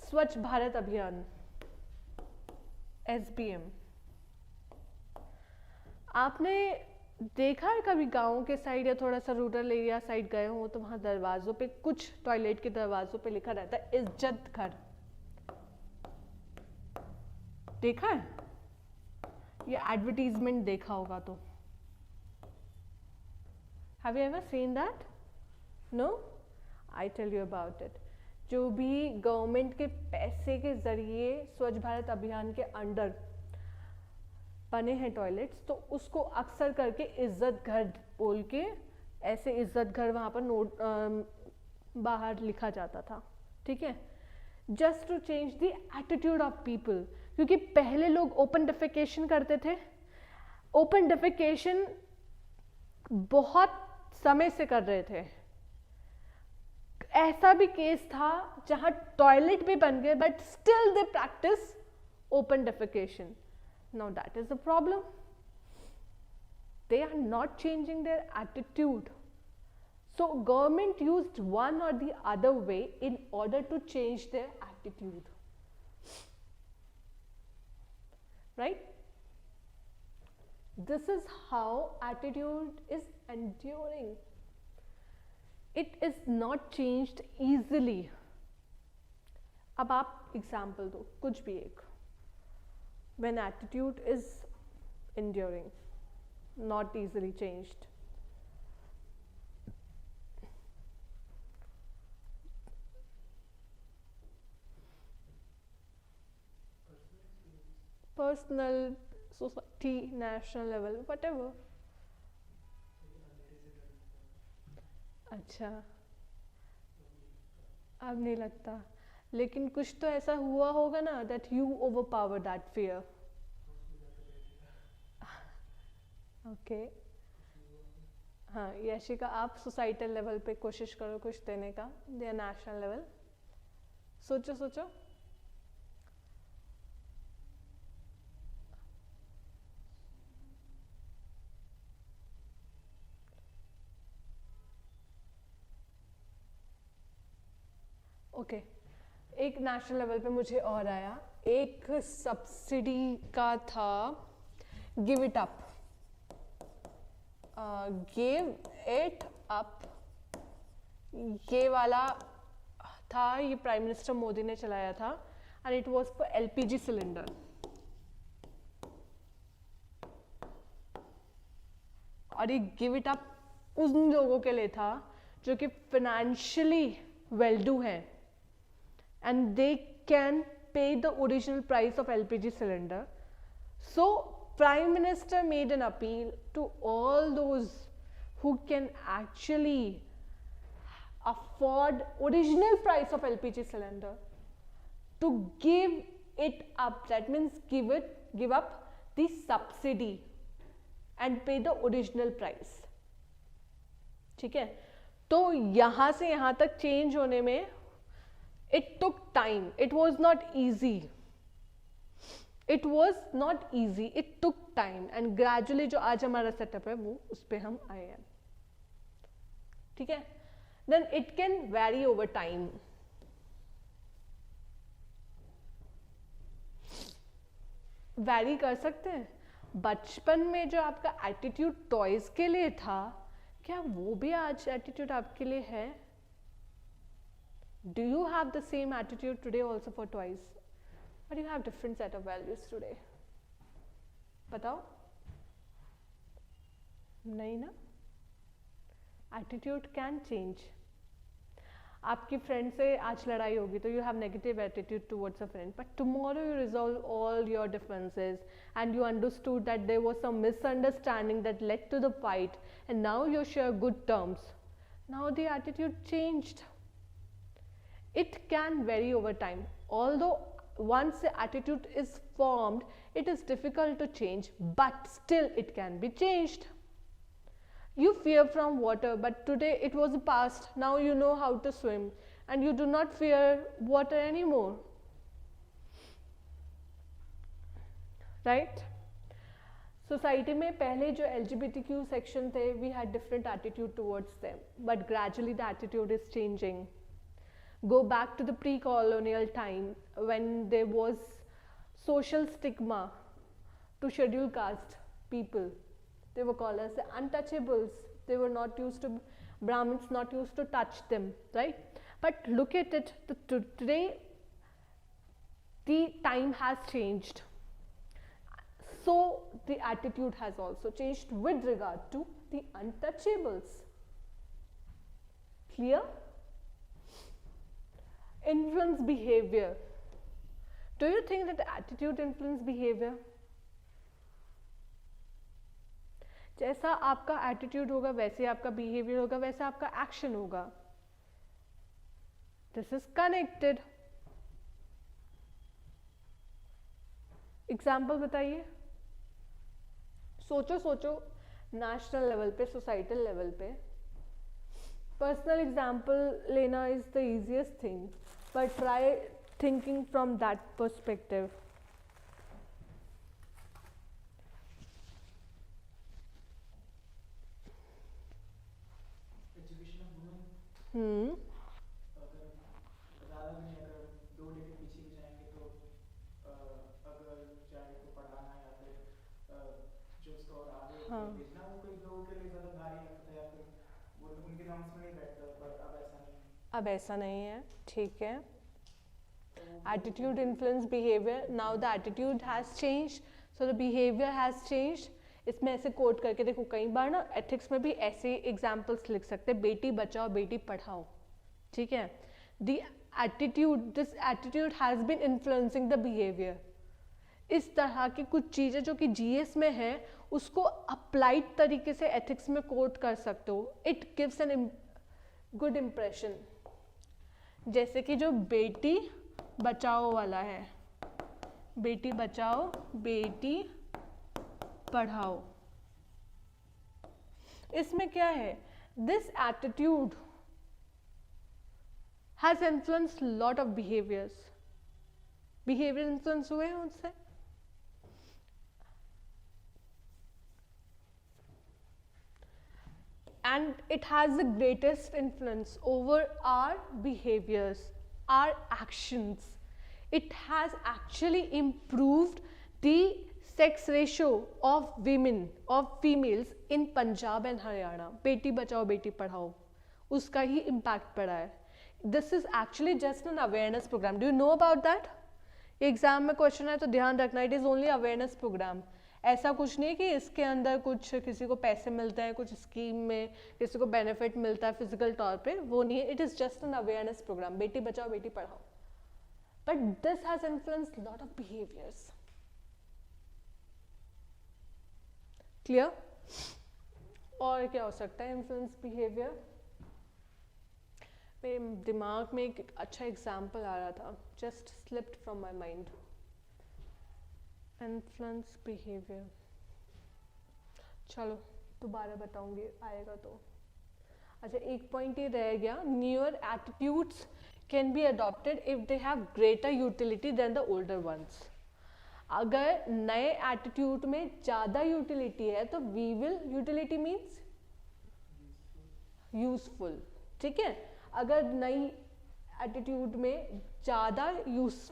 स्वच्छ भारत अभियान SBM, आपने देखा है कभी गाँव के साइड या थोड़ा सा रूरल एरिया साइड गए हो तो वहाँ दरवाज़ों पे, कुछ टॉयलेट के दरवाज़ों पे लिखा रहता है इज्जत घर, देखा है? ये एडवर्टीजमेंट देखा होगा तो। Have you ever seen that? No? I tell you about it. जो भी गवर्नमेंट के पैसे के जरिए स्वच्छ भारत अभियान के अंडर बने हैं टॉयलेट्स, तो उसको अक्सर करके इज्जत घर बोल के, ऐसे इज्जत घर वहाँ पर नोट बाहर लिखा जाता था, ठीक है? Just to change the attitude of people, क्योंकि पहले लोग ओपन डेफिकेशन करते थे। ओपन डेफिकेशन बहुत समय से कर रहे थे। ऐसा भी केस था जहां टॉयलेट भी बन गए but still they practice open defecation. Now that is the problem. They are not changing their attitude. So government used one or the other way in order to change their attitude. Right? This is how attitude is enduring. It is not changed easily. अब आप example दो कुछ भी एक, when attitude is enduring, not easily changed. Personal, society, national level, whatever. अच्छा, अब नहीं लगता, लेकिन कुछ तो ऐसा हुआ होगा ना that you overpower that fear. Okay. हाँ यशिका, आप सोसाइटल लेवल पे कोशिश करो कुछ देने का, या नेशनल लेवल, सोचो सोचो। ओके, एक नेशनल लेवल पे मुझे और आया, एक सब्सिडी का था, give it up, give it up, ये वाला था, ये प्राइम मिनिस्टर मोदी ने चलाया था, and it was for LPG cylinder. और ये गिव इट अप उन लोगों के लिए था जो कि फाइनेंशियली वेल डू हैं and they can pay the original price of LPG cylinder. So Prime Minister made an appeal to all those who can actually afford original price of LPG cylinder to give it up. That means give up the subsidy and pay the original price. ठीक है? तो यहाँ से यहाँ तक change होने में it took time. It was not easy. It was not easy. It took time. And gradually जो आज हमारा सेटअप है वो उस पे हम आए हैं, ठीक है? Then it can vary over time. Vary कर सकते हैं। बचपन में जो आपका एटीट्यूड टॉयज के लिए था, क्या वो भी आज एटीट्यूड आपके लिए है? Do you have the same attitude today also for toys? Or do you have different set of values today? बताओ? नहीं ना? Attitude can change. आपकी फ्रेंड से आज लड़ाई होगी तो you have negative attitude towards a friend, but tomorrow you resolve all your differences and you understood that there was some misunderstanding that led to the fight, and now you share good terms. Now the attitude changed. It can vary over time. Although once the attitude is formed, it is difficult to change, but still it can be changed. You fear from water, but today it was the past. Now you know how to swim and you do not fear water anymore. Right? Society में पहले जो LGBTQ section थे, we had different attitude towards them, but gradually the attitude is changing. Go back to the pre-colonial time when there was social stigma to scheduled caste people. They were called as the untouchables. They were not used to, Brahmins not used to touch them, right? But look at it, today the time has changed, so the attitude has also changed with regard to the untouchables. Clear? Influence behavior. Do you think that attitude influence behavior? जैसा आपका attitude होगा वैसे आपका behaviour होगा, वैसा आपका action होगा. This is connected. Example बताइए. सोचो सोचो, नेशनल लेवल पे, सोसाइटल लेवल पे. पर्सनल एग्जाम्पल लेना is the easiest thing, but try thinking from that perspective. अगर ज़्यादा नहीं, अगर 2 डिग्री पीछे भी जाएंगे तो अगर चाहे तो पढ़ाना या फिर जो उसको और आगे भेजना, वो कोई लोगों के लिए ज़्यादा भारी लगता है या फिर वो उनके नॉर्म्स में नहीं बैठता. पर अब ऐसा नहीं है. अब ऐसा नहीं है. ठीक है. Attitude influence behaviour. Now the attitude has change, so the behaviour has change. इसमें ऐसे कोट करके देखो, कई बार ना एथिक्स में भी ऐसे एग्जाम्पल्स लिख सकते हैं, बेटी बचाओ बेटी पढ़ाओ. ठीक है. The attitude, this attitude has been influencing the behaviour. इस तरह की कुछ चीज़ें जो कि जीएस में है उसको अप्लाइड तरीके से एथिक्स में कोट कर सकते हो. It gives an good impression. जैसे कि जो बेटी बचाओ वाला है, बेटी बचाओ बेटी पढ़ाओ, इसमें क्या है? This attitude has influence lot of behaviours. Behaviour influence हुए हैं उससे. And it has the greatest influence over our behaviors, our actions. It has actually improved the sex ratio of women, of females in Punjab and Haryana. बेटी बचाओ बेटी पढ़ाओ, उसका ही impact पड़ा है. This is actually just an awareness program. Do you know about that? Exam में question है तो ध्यान रखना, it is only awareness programme. ऐसा कुछ नहीं कि इसके अंदर कुछ किसी को पैसे मिलते हैं, कुछ स्कीम में किसी को बेनिफिट मिलता है फिजिकल तौर पे, वो नहीं है. It is just an awareness programme. बेटी बचाओ बेटी पढ़ाओ. But this has influenced lot of behaviours. Clear? और क्या हो सकता है इन्फ्लुएंस बिहेवियर? मेरे दिमाग में एक अच्छा एग्जाम्पल आ रहा था, just slipped from my mind. Influence behaviour, चलो दोबारा बताऊंगी, आएगा तो. अच्छा, एक पॉइंट ये रह गया. Newer attitudes can be adopted if they have greater utility than the older ones. अगर नए एटीट्यूड में ज़्यादा यूटिलिटी है तो we will, utility means useful. ठीक है. अगर नई एटीट्यूड में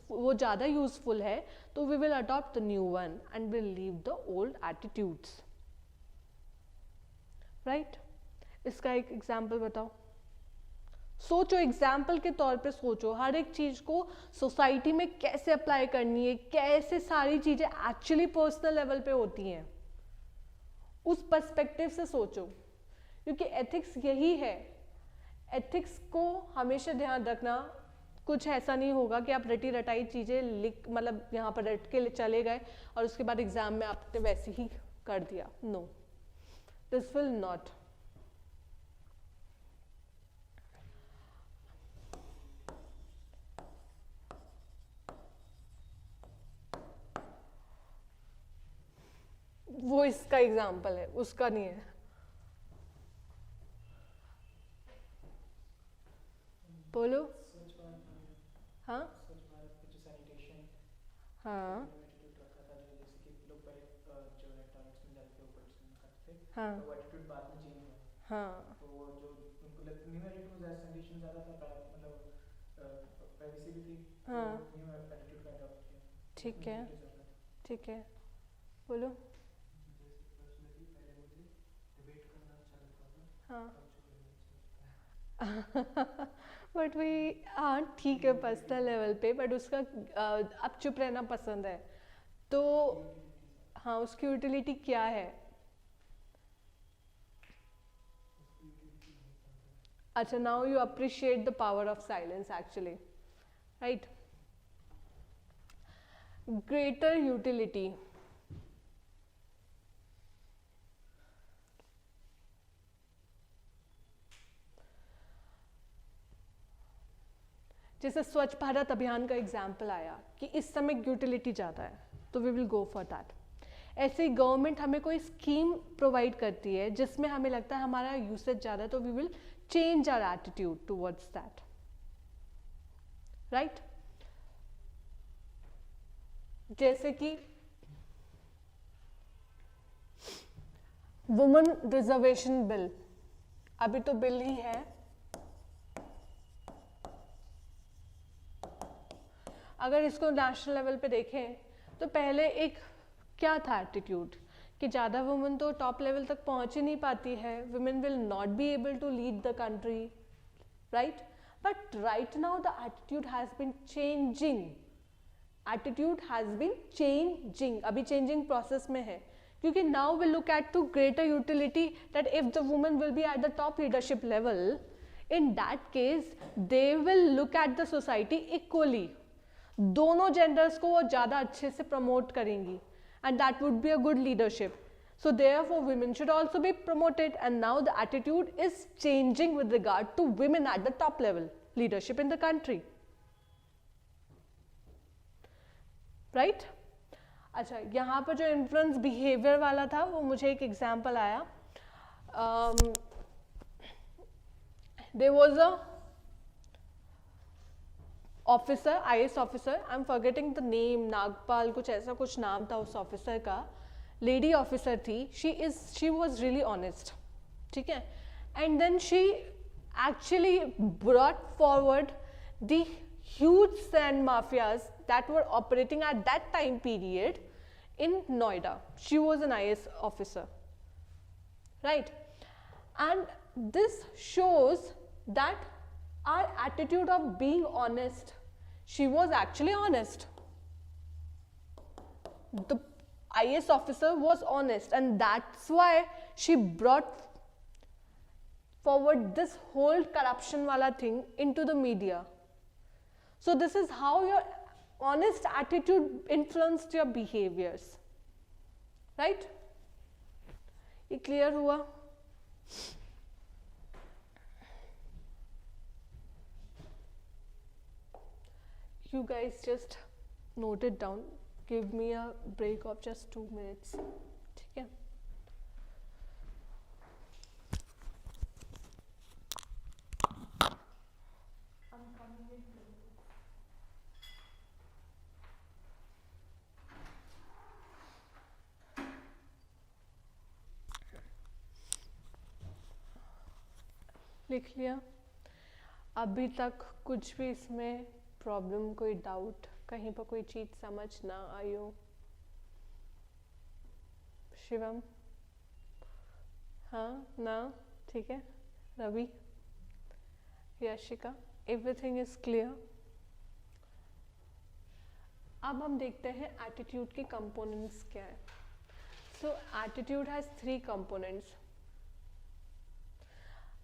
वो ज़्यादा यूजफुल है तो we will adopt the new one and will leave the old attitudes. Right? इसका एक एग्जाम्पल बताओ. सोचो, एग्जाम्पल के तौर पे सोचो, हर एक चीज़ को सोसाइटी में कैसे अप्लाई करनी है, कैसे सारी चीज़ें एक्चुअली पर्सनल लेवल पे होती हैं, उस पर्सपेक्टिव से सोचो. क्योंकि एथिक्स यही है. एथिक्स को हमेशा ध्यान रखना. कुछ ऐसा नहीं होगा कि आप रटी रटाई चीज़ें लिख, मतलब यहाँ पर रट के चले गए और उसके बाद एग्जाम में आपने वैसे ही कर दिया. No, this will not. वो इसका एग्जाम्पल है, उसका नहीं है. बोलो. हाँ हाँ हाँ हाँ. तो वो जो उनको न्यू एटीट्यूड जनरेशन ज़्यादा था, मतलब प्राइवेसी भी थी. हाँ. न्यू एटीट्यूड का अडॉप्ट किया. ठीक है. ठीक है. बोलो. हाँ बट वही, हाँ ठीक है पर्सनल लेवल पे, बट उसका अब चुप रहना पसंद है तो हाँ उसकी यूटिलिटी क्या है? अच्छा, now you appreciate the power of silence actually, right? Greater utility, जैसे स्वच्छ भारत अभियान का एग्जाम्पल आया कि इस समय यूटिलिटी ज़्यादा है तो we will go for that. ऐसे ही गवर्नमेंट हमें कोई स्कीम प्रोवाइड करती है जिसमें हमें लगता है हमारा यूसेज ज़्यादा है तो we will change our attitude towards that, right? जैसे कि वुमेन रिजर्वेशन बिल, अभी तो बिल ही है, अगर इसको नेशनल लेवल पे देखें तो पहले एक क्या था एटीट्यूड कि ज़्यादा वुमेन तो टॉप लेवल तक पहुंच ही नहीं पाती है, women will not be able to lead the country, right? But right now the attitude has been changing, attitude has been changing, अभी चेंजिंग प्रोसेस में है, क्योंकि now will look at to greater utility that if the women will be at the top leadership level, in that case they will look at the society equally, दोनों genders को वो ज़्यादा अच्छे से promote करेंगी and that would be a good leadership. So therefore women should also be promoted, and now the attitude is changing with regard to women at the top level leadership in the country, right? अच्छा, यहाँ पर जो influence behavior वाला था वो मुझे एक example आया, there was a officer, IAS officer, I am forgetting the name, Nagpal कुछ ऐसा कुछ नाम था उस ऑफिसर का, लेडी ऑफिसर थी, शी वॉज रियली ऑनेस्ट, ठीक है? And then she actually brought forward the huge sand mafias that were operating at that time period in Noida. She was an IAS officer, right? And this shows that our attitude of being honest, she was actually honest, the IAS officer was honest, and that's why she brought forward this whole corruption wala thing into the media. So this is how your honest attitude influenced your behaviors, right? ये clear हुआ? You guys just note it down. Give me a break of just 2 minutes. ठीक है? लिख लिया? अभी तक कुछ भी इसमें प्रॉब्लम, कोई डाउट, कहीं पर कोई चीज समझ ना आई हो? शिवम? हाँ ना? ठीक है. Ravi? Yashika? Everything is clear? अब हम देखते हैं एटीट्यूड के कंपोनेंट्स क्या है. So attitude has 3 components.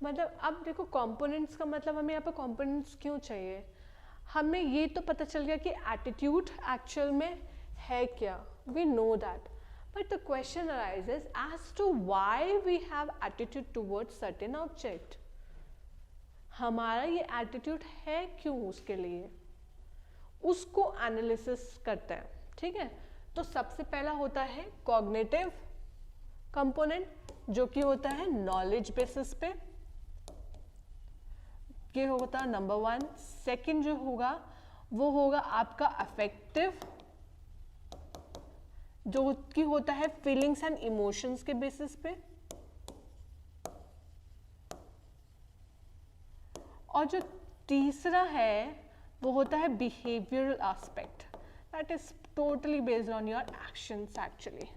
मतलब अब देखो कंपोनेंट्स का मतलब हमें यहाँ पे कंपोनेंट्स क्यों चाहिए? हमें ये तो पता चल गया कि एटीट्यूड एक्चुअल में है क्या, we know that, but the question arises as to why we have attitude towards certain object. हमारा ये एटीट्यूड है क्यों, उसके लिए उसको एनालिसिस करते हैं, ठीक है? तो सबसे पहला होता है कॉग्निटिव कंपोनेंट, जो कि होता है नॉलेज बेसिस पे, ये होता है नंबर 1. सेकंड जो होगा वो होगा आपका अफेक्टिव, जो कि होता है फीलिंग्स एंड इमोशंस के बेसिस पे, और जो तीसरा है वो होता है behavioural aspect, that is totally based on your actions actually.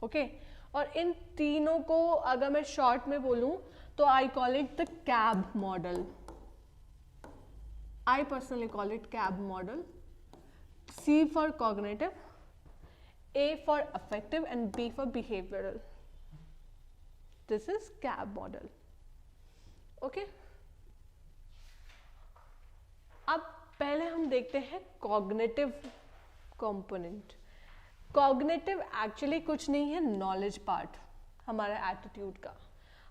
Okay, और इन तीनों को अगर मैं शॉर्ट में बोलूं तो I call it the cab model. I personally call it CAB model. C for cognitive, A for affective, and B for behavioral. This is CAB model. Okay? अब पहले हम देखते हैं cognitive component. Cognitive actually कुछ नहीं है, knowledge part हमारा attitude का.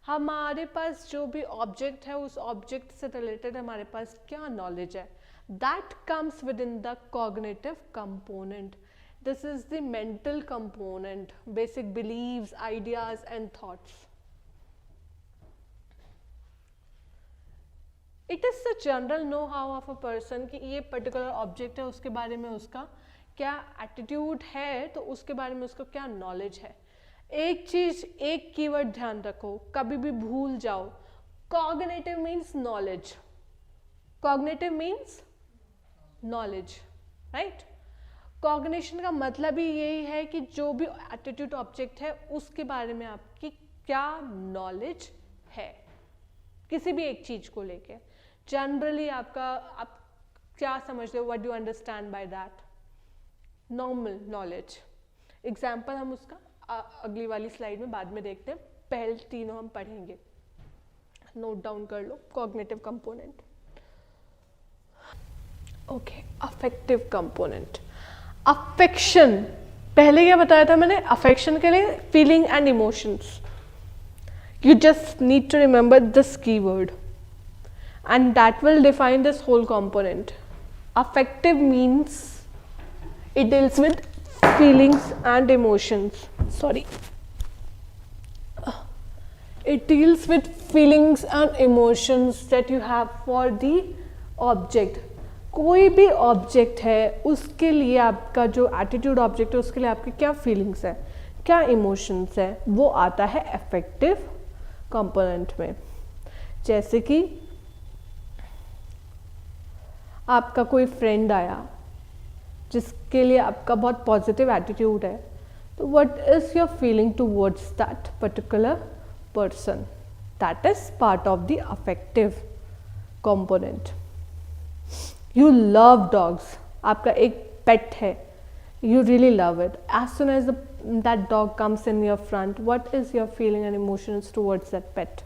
हमारे पास जो भी ऑब्जेक्ट है उस ऑब्जेक्ट से रिलेटेड हमारे पास क्या नॉलेज है, that comes with in the cognitive component. This is the mental component, basic beliefs, ideas and thoughts. It is the general know how of a person कि ये पर्टिकुलर ऑब्जेक्ट है, उसके बारे में उसका क्या एटीट्यूड है, तो उसके बारे में उसका क्या नॉलेज है. एक चीज, एक कीवर्ड ध्यान रखो, कभी भी भूल जाओ. Cognitive means knowledge. Cognitive means knowledge, right. Cognition का मतलब ही यही है कि जो भी एटीट्यूड ऑब्जेक्ट है उसके बारे में आपकी क्या नॉलेज है किसी भी एक चीज को लेके. जनरली आपका, आप क्या समझते हो, what do you understand by that? Normal knowledge. Example हम उसका अगली वाली स्लाइड में बाद में देखते हैं, पहले तीनों हम पढ़ेंगे. नोट डाउन कर लो. Cognitive component. Okay, affective component. Affection, पहले क्या बताया था मैंने? अफेक्शन के लिए feeling and emotions. You just need to remember this keyword and that will define this whole component. Affective means it deals with feelings and emotions. It deals with feelings and emotions that you have for the object. कोई भी object है उसके लिए आपका जो attitude object है उसके लिए आपकी क्या फीलिंग्स है, क्या इमोशंस है, वो आता है अफेक्टिव कंपोनेंट में. जैसे कि आपका कोई फ्रेंड आया जिसके लिए आपका बहुत पॉजिटिव एटीट्यूड है, तो what is your feeling towards that particular person? That is part of the affective component. You love dogs, आपका एक पेट है, you really love it. As soon as that dog comes in your front, what is your feeling and emotions towards that pet?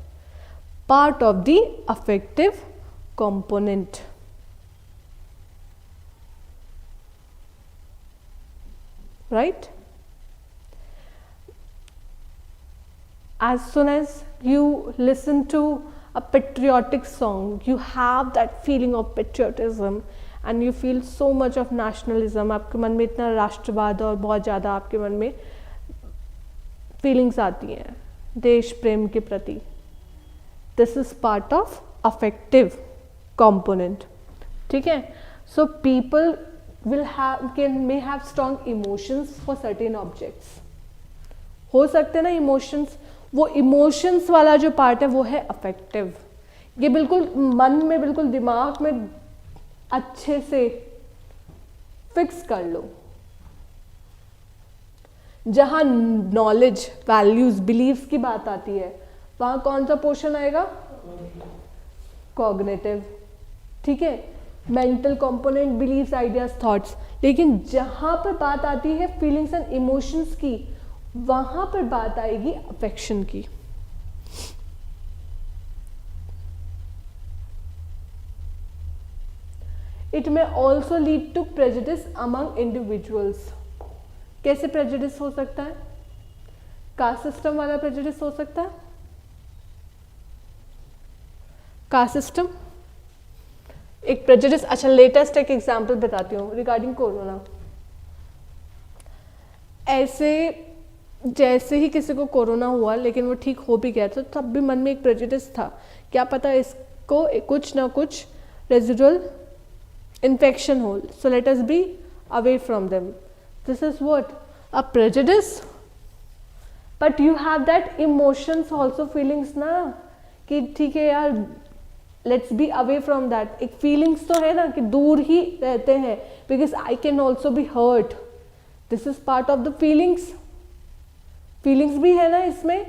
Part of the affective component. Right? As soon as you listen to a patriotic song, you have that feeling of patriotism and you feel so much of nationalism. आपके मन में इतना राष्ट्रवाद और बहुत ज़्यादा आपके मन में feelings आती हैं देश प्रेम के प्रति. This is part of affective component. ठीक है? So people may have strong emotions for certain objects. हो सकते ना emotions, वो emotions वाला जो part है वो है affective. ये बिल्कुल मन में, बिल्कुल दिमाग में अच्छे से फिक्स कर लो. जहां नॉलेज, वैल्यूज, बिलीव्स की बात आती है वहां कौन सा पोर्शन आएगा? कॉग्निटिव. ठीक है? Mental component, beliefs, ideas, thoughts. लेकिन जहां पर बात आती है फीलिंग्स एंड इमोशंस की, वहां पर बात आएगी अफेक्शन की. It may also lead to prejudice among individuals. कैसे prejudice हो सकता है? कास्ट सिस्टम वाला prejudice हो सकता है. कास्ट सिस्टम एक prejudice. अच्छा, लेटेस्ट एक एग्जाम्पल बताती हूँ रिगार्डिंग कोरोना. ऐसे जैसे ही किसी को कोरोना हुआ लेकिन वो ठीक हो भी गया, तो तब भी मन में एक prejudice था, क्या पता इसको कुछ ना कुछ residual infection hole, so let us be away from them. This is what? A prejudice. But you have that emotions also, feelings ना, कि ठीक है यार, let's be away from that. एक feelings तो है ना कि दूर ही रहते हैं, because I can also be hurt. This is part of the feelings. Feelings भी है ना इसमें।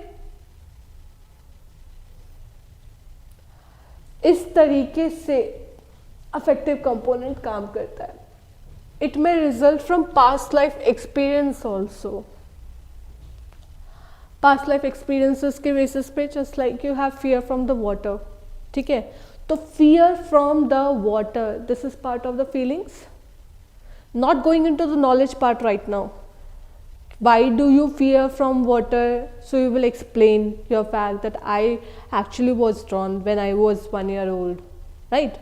इस तरीके से अफेक्टिव कंपोनेंट काम करता है। It may result from past life experience also. Past life experiences के बेसिस पे just like you have fear from the water, ठीक है, तो fear from the water, this is part of the feelings. Not going into the knowledge part right now. Why do you fear from water? So you will explain your fact that I actually was drawn when I was 1 year old, right?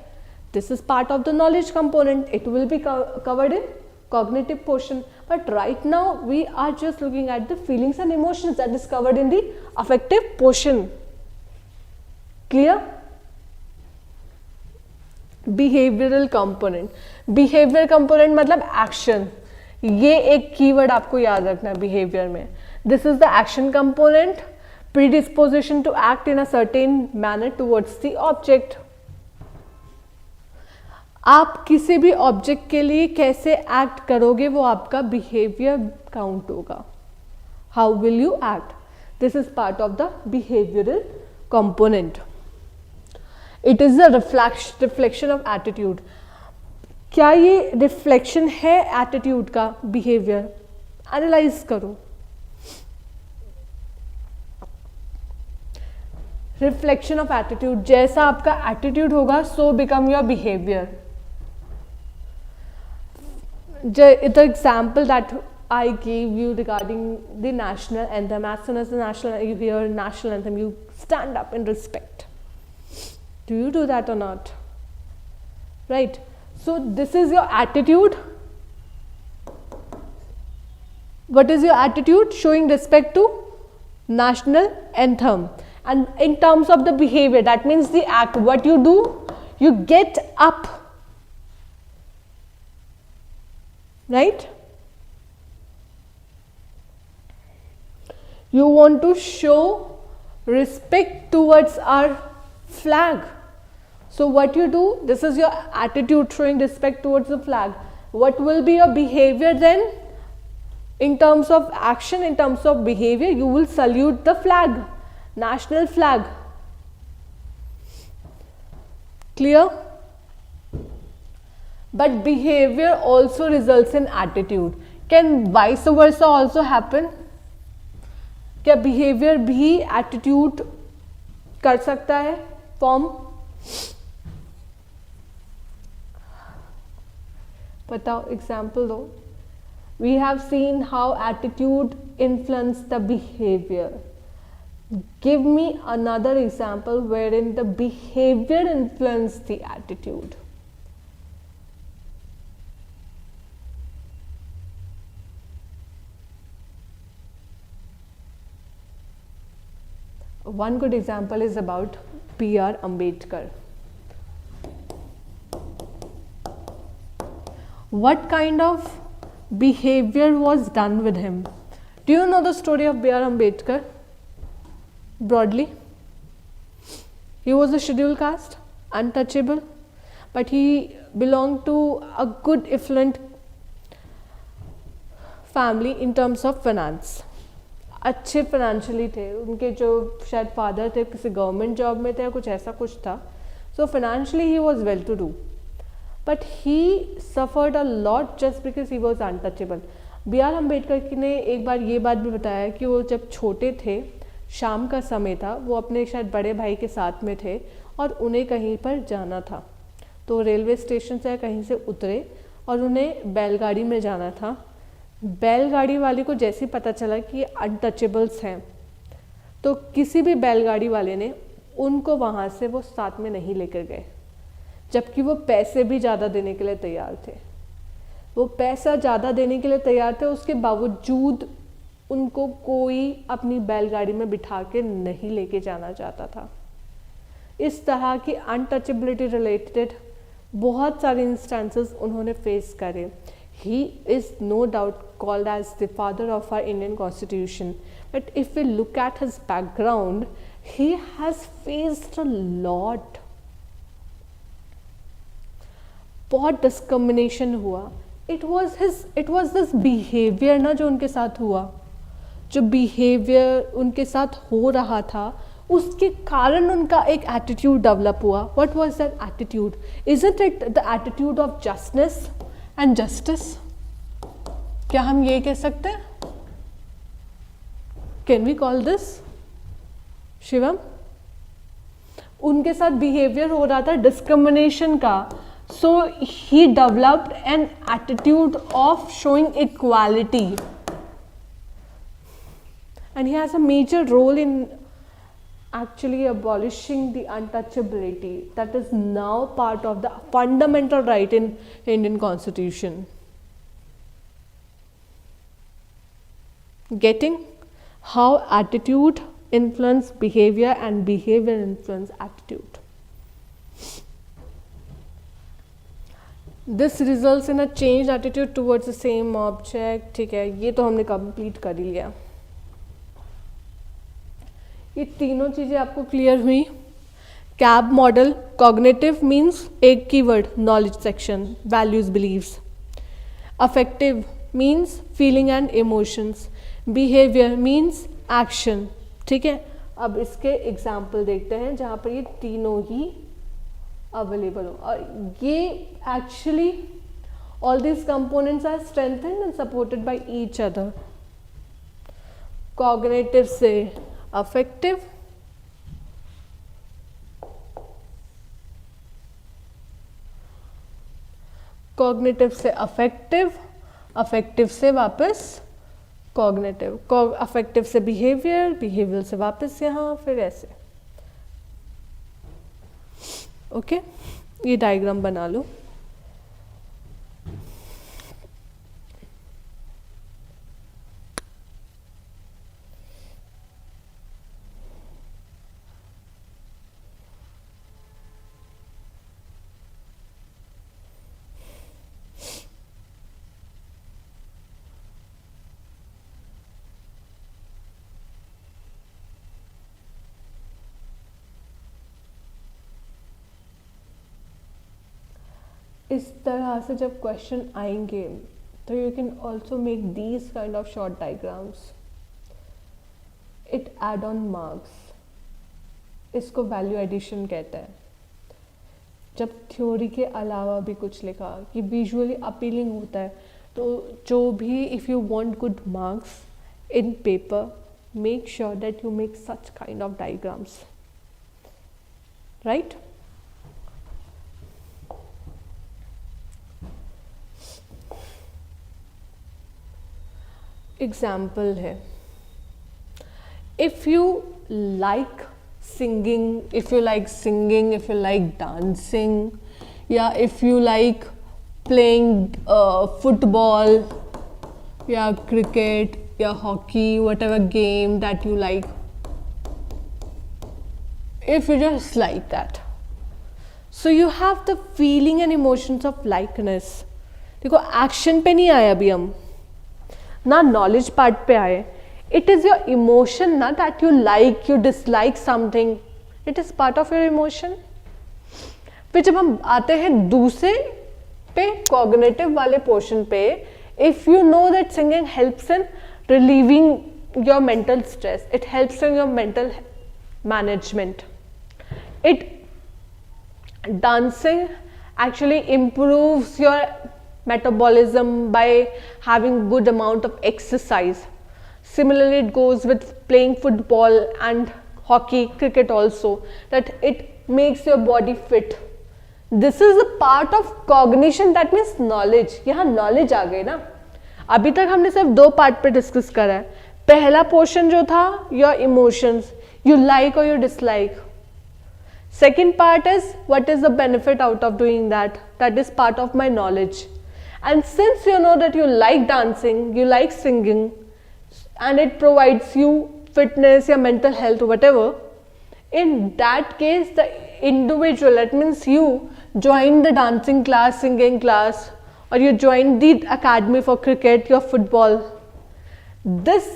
This is part of the knowledge component. It will be covered in cognitive portion, but right now we are just looking at the feelings and emotions that is covered in the affective portion. Clear? Behavioral component. Behavior component मतलब action. ये एक keyword आपको याद रखना है behaviour में. This is the action component, predisposition to act in a certain manner towards the object. आप किसी भी ऑब्जेक्ट के लिए कैसे एक्ट करोगे वो आपका बिहेवियर काउंट होगा. How will you act, this is part of the behavioural component. It is the reflection of attitude. क्या ये रिफ्लेक्शन है एटीट्यूड का? बिहेवियर एनालाइज करो. रिफ्लेक्शन ऑफ एटीट्यूड, जैसा आपका एटीट्यूड होगा so become your behaviour. The example that I gave you regarding the national anthem, as soon as the national, you hear national anthem, you stand up in respect. Do you do that or not? Right? So this is your attitude. What is your attitude? Showing respect to national anthem. And in terms of the behavior, that means the act, what you do, you get up, right? You want to show respect towards our flag. So what you do, this is your attitude, showing respect towards the flag. What will be your behavior then? In terms of action, in terms of behavior, you will salute the flag, national flag. Clear? But behavior also results in attitude. Can vice versa also happen? क्या behavior भी attitude कर सकता है form? बताओ, example दो. We have seen how attitude influence the behaviour. Give me another example where in the behaviour influence the attitude. One good example is about B.R. Ambedkar. What kind of behavior was done with him? Do you know the story of B.R. Ambedkar? Broadly, he was a scheduled caste, untouchable, but he belonged to a good, affluent family in terms of finance. अच्छे financially थे. उनके जो शायद father थे किसी government job में थे या कुछ ऐसा कुछ था. So financially he was well to do, but he suffered a lot just because he was untouchable. B.R. Ambedkar ने एक बार ये बात भी बताया कि वो जब छोटे थे, शाम का समय था, वो अपने शायद बड़े भाई के साथ में थे और उन्हें कहीं पर जाना था. तो रेलवे स्टेशन से कहीं से उतरे और उन्हें बैलगाड़ी में जाना था. बैलगाड़ी वाले को जैसे ही पता चला कि अनटचेबल्स हैं, तो किसी भी बैलगाड़ी वाले ने उनको वहाँ से वो साथ में नहीं लेकर गए, जबकि वो पैसे भी ज़्यादा देने के लिए तैयार थे. वो पैसा ज़्यादा देने के लिए तैयार थे, उसके बावजूद उनको कोई अपनी बैलगाड़ी में बिठा के नहीं लेके जाना चाहता था. इस तरह की अनटचेबिलिटी रिलेटेड बहुत सारे इंस्टेंसेस उन्होंने फेस करे. He is no doubt called as the father of our Indian Constitution. But if we look at his background, he has faced a lot. बहुत discrimination हुआ. It was this behavior ना जो उनके साथ हुआ. जो बिहेवियर उनके साथ हो रहा था उसके कारण उनका एक एटीट्यूड डेवलप हुआ. What was that attitude? Isn't it the attitude of justice and justice? क्या हम ये कह सकते हैं? Can we call this? Shivam, उनके साथ बिहेवियर हो रहा था डिस्क्रिमिनेशन का, so he developed an attitude of showing equality and he has a major role in actually abolishing the untouchability that is now part of the fundamental right in Indian Constitution. Getting how attitude influence behavior and behavior influence attitude. This results in a changed attitude towards the same object. ठीक है, ये तो हमने complete कर ही लिया. ये तीनों चीज़ें आपको क्लियर हुई. कैब मॉडल, कॉग्निटिव मीन्स एक keyword, knowledge section, values, beliefs. Affective means feeling and emotions. Behaviour means action. ठीक है, अब इसके एग्जाम्पल देखते हैं जहाँ पर ये तीनों ही अवेलेबल हो. और ये actually all these components are strengthened and supported by each other. Cognitive से अफेक्टिव, कॉग्निटिव से अफेक्टिव, अफेक्टिव से वापस कॉग्निटिव, अफेक्टिव से बिहेवियर, बिहेवियर से वापस यहाँ, फिर ऐसे. ओके, ये डायग्राम बना लो. इस तरह से जब क्वेश्चन आएंगे तो you can also make these kind of short diagrams. It add on marks. इसको वैल्यू एडिशन कहते हैं. जब थ्योरी के अलावा भी कुछ लिखा कि विजुअली अपीलिंग होता है, तो जो भी if you want good marks in paper, make sure that you make such kind of diagrams. Right? Example है, if you like singing, if you like dancing, या if you like playing football या cricket या hockey, whatever game that you like, if you just like that, so you have the feeling and emotions of likeness. देखो, action पे नहीं आए अभी हम, ना नॉलेज पार्ट पे आए. इट इज़ योर इमोशन ना, that you like, you dislike something, it is part of your emotion. फिर जब हम आते हैं दूसरे पे, कॉग्निटिव वाले पोर्शन पे, if you know that singing helps in relieving your mental stress, it helps in your mental management. It dancing actually improves your metabolism by having good amount of exercise. Similarly, it goes with playing football and hockey, cricket also, that it makes your body fit. This is a part of cognition, that means knowledge. यहाँ knowledge आ गई ना. अभी तक हमने सिर्फ दो part पे discuss करा है. पहला पोर्शन जो था your emotions, you like or you dislike. Second part is what is the benefit out of doing that, that is part of my knowledge. And since you know that you like dancing, you like singing, and it provides you fitness, your mental health, whatever, in that case the individual, that means you join the dancing class, singing class, or you join the academy for cricket, your football. This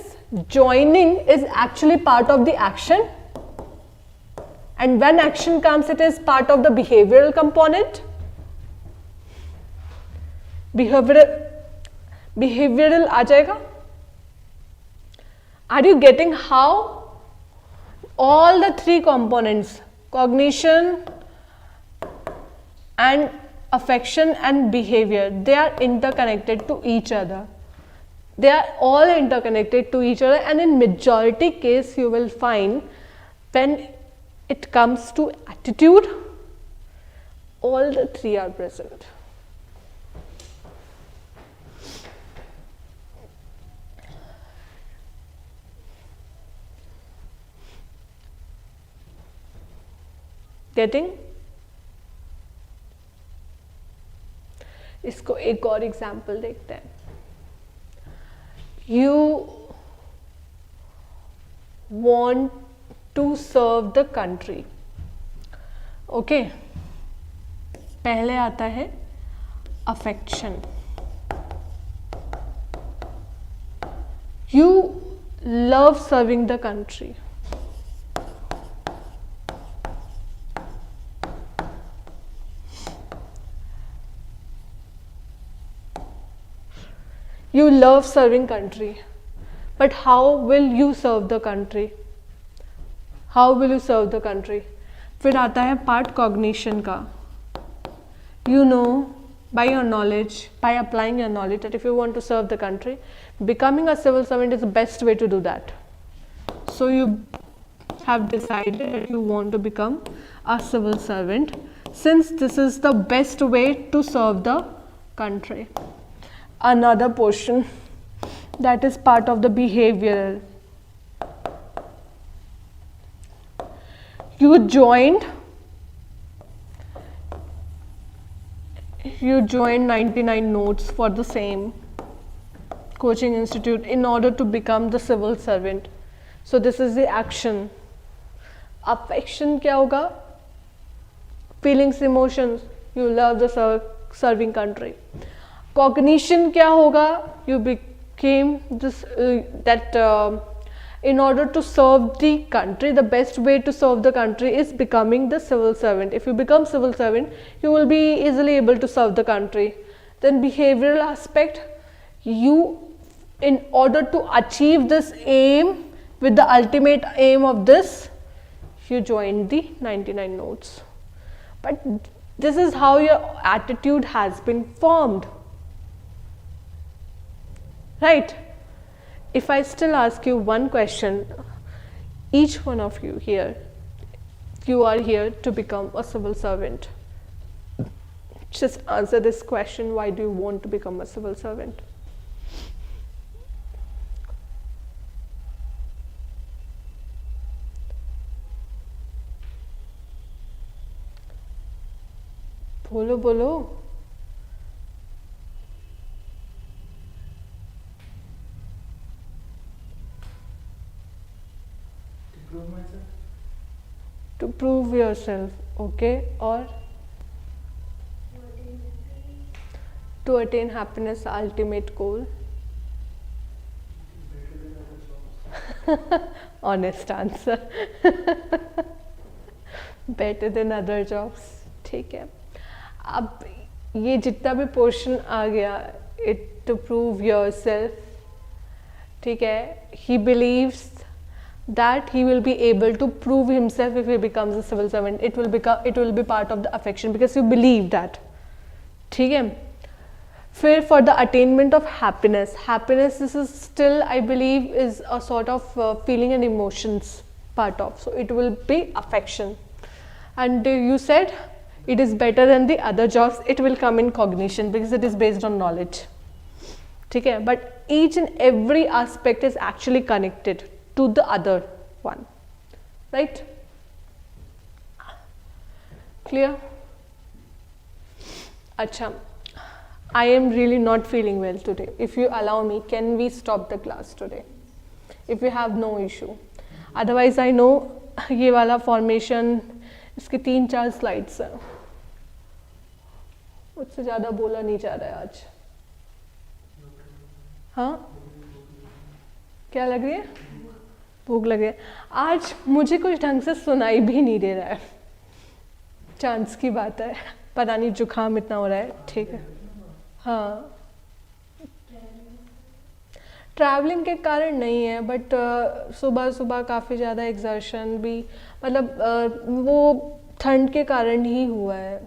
joining is actually part of the action. And when action comes, it is part of the behavioral component. Behavioral आ जाएगा. Are you getting how all the three components, cognition and affection and behavior, they are interconnected to each other? They are all interconnected to each other, and in majority case you will find when it comes to attitude, all the three are present. Getting? इसको एक और example देखते हैं. You want to serve the country. Okay. पहले आता है affection. You love serving the country. You love serving country, but how will you serve the country? How will you serve the country? फिर आता है part cognition का. You know by your knowledge, by applying your knowledge, that if you want to serve the country, becoming a civil servant is the best way to do that. So you have decided that you want to become a civil servant, since this is the best way to serve the country. Another portion that is part of the behavioral. You joined 99 notes for the same coaching institute in order to become the civil servant. So this is the action. Affection क्या होगा? Feelings, emotions. You love the serving country. Cognition क्या होगा? You became this in order to serve the country, the best way to serve the country is becoming the civil servant. If you become civil servant, you will be easily able to serve the country. Then behavioral aspect, you, in order to achieve this aim, with the ultimate aim of this, you join the 99 notes. But this is how your attitude has been formed. Right? If I still ask you one question, each one of you here, you are here to become a civil servant. Just answer this question, why do you want to become a civil servant? बोलो बोलो. To prove yourself, okay, or to attain happiness, the ultimate goal. Honest answer. Better than other jobs. ठीक है. अब ये जितना भी portion आ गया, it to prove yourself, ठीक है. He believes that he will be able to prove himself if he becomes a civil servant. It will be part of the affection because you believe that. ठीक है. फिर for the attainment of happiness, this is still, I believe, is a sort of feeling and emotions part of. So it will be affection. And you said it is better than the other jobs. It will come in cognition because it is based on knowledge. ठीक है. But each and every aspect is actually connected to the other one, right? Clear? Acha, I am really not feeling well today. If you allow me, can we stop the class today? If you have no issue. Otherwise, I know ये वाला formation, इसके 3-4 slides हैं. मुझसे ज़्यादा बोला नहीं जा रहा है आज. हाँ? क्या लग रही है? भूख लगे. आज मुझे कुछ ढंग से सुनाई भी नहीं दे रहा है. चांस की बात है. पता नहीं जुकाम इतना हो रहा है. ठीक है. हाँ. ट्रैवलिंग के कारण नहीं है, बट सुबह सुबह काफ़ी ज़्यादा एग्जर्शन भी, मतलब वो ठंड के कारण ही हुआ है।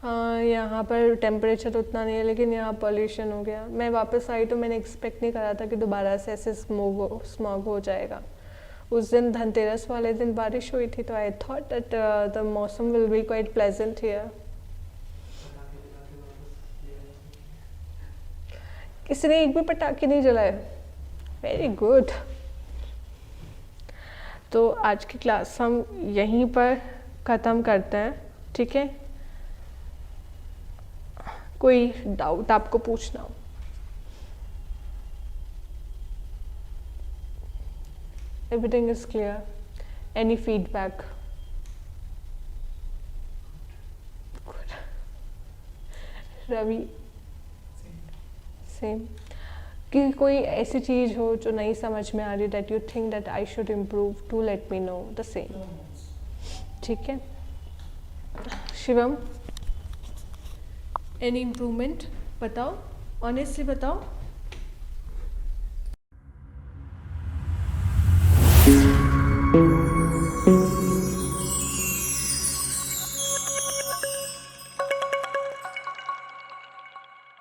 हाँ, यहाँ पर टेम्परेचर उतना नहीं है, लेकिन यहाँ पॉल्यूशन हो गया। मैं वापस आई तो मैंने एक्सपेक्ट नहीं करा था कि दोबारा से ऐसे स्मॉग हो जाएगा। उस दिन धनतेरस वाले दिन बारिश हुई थी, तो आई थॉट दैट द मौसम will be quite pleasant here. किसी ने एक भी पटाखे नहीं जलाए? Very good. तो आज की क्लास हम यहीं पर ख़त्म करते हैं, ठीक है? कोई डाउट आपको पूछना हो? Everything is clear? Any feedback? Ravi same? कि कोई ऐसी चीज़ हो जो नहीं समझ में आ रही, that you think that I should improve, to let me know the same, ठीक है? शिवम, एनी इम्प्रूवमेंट बताओ, ऑनेस्टली बताओ।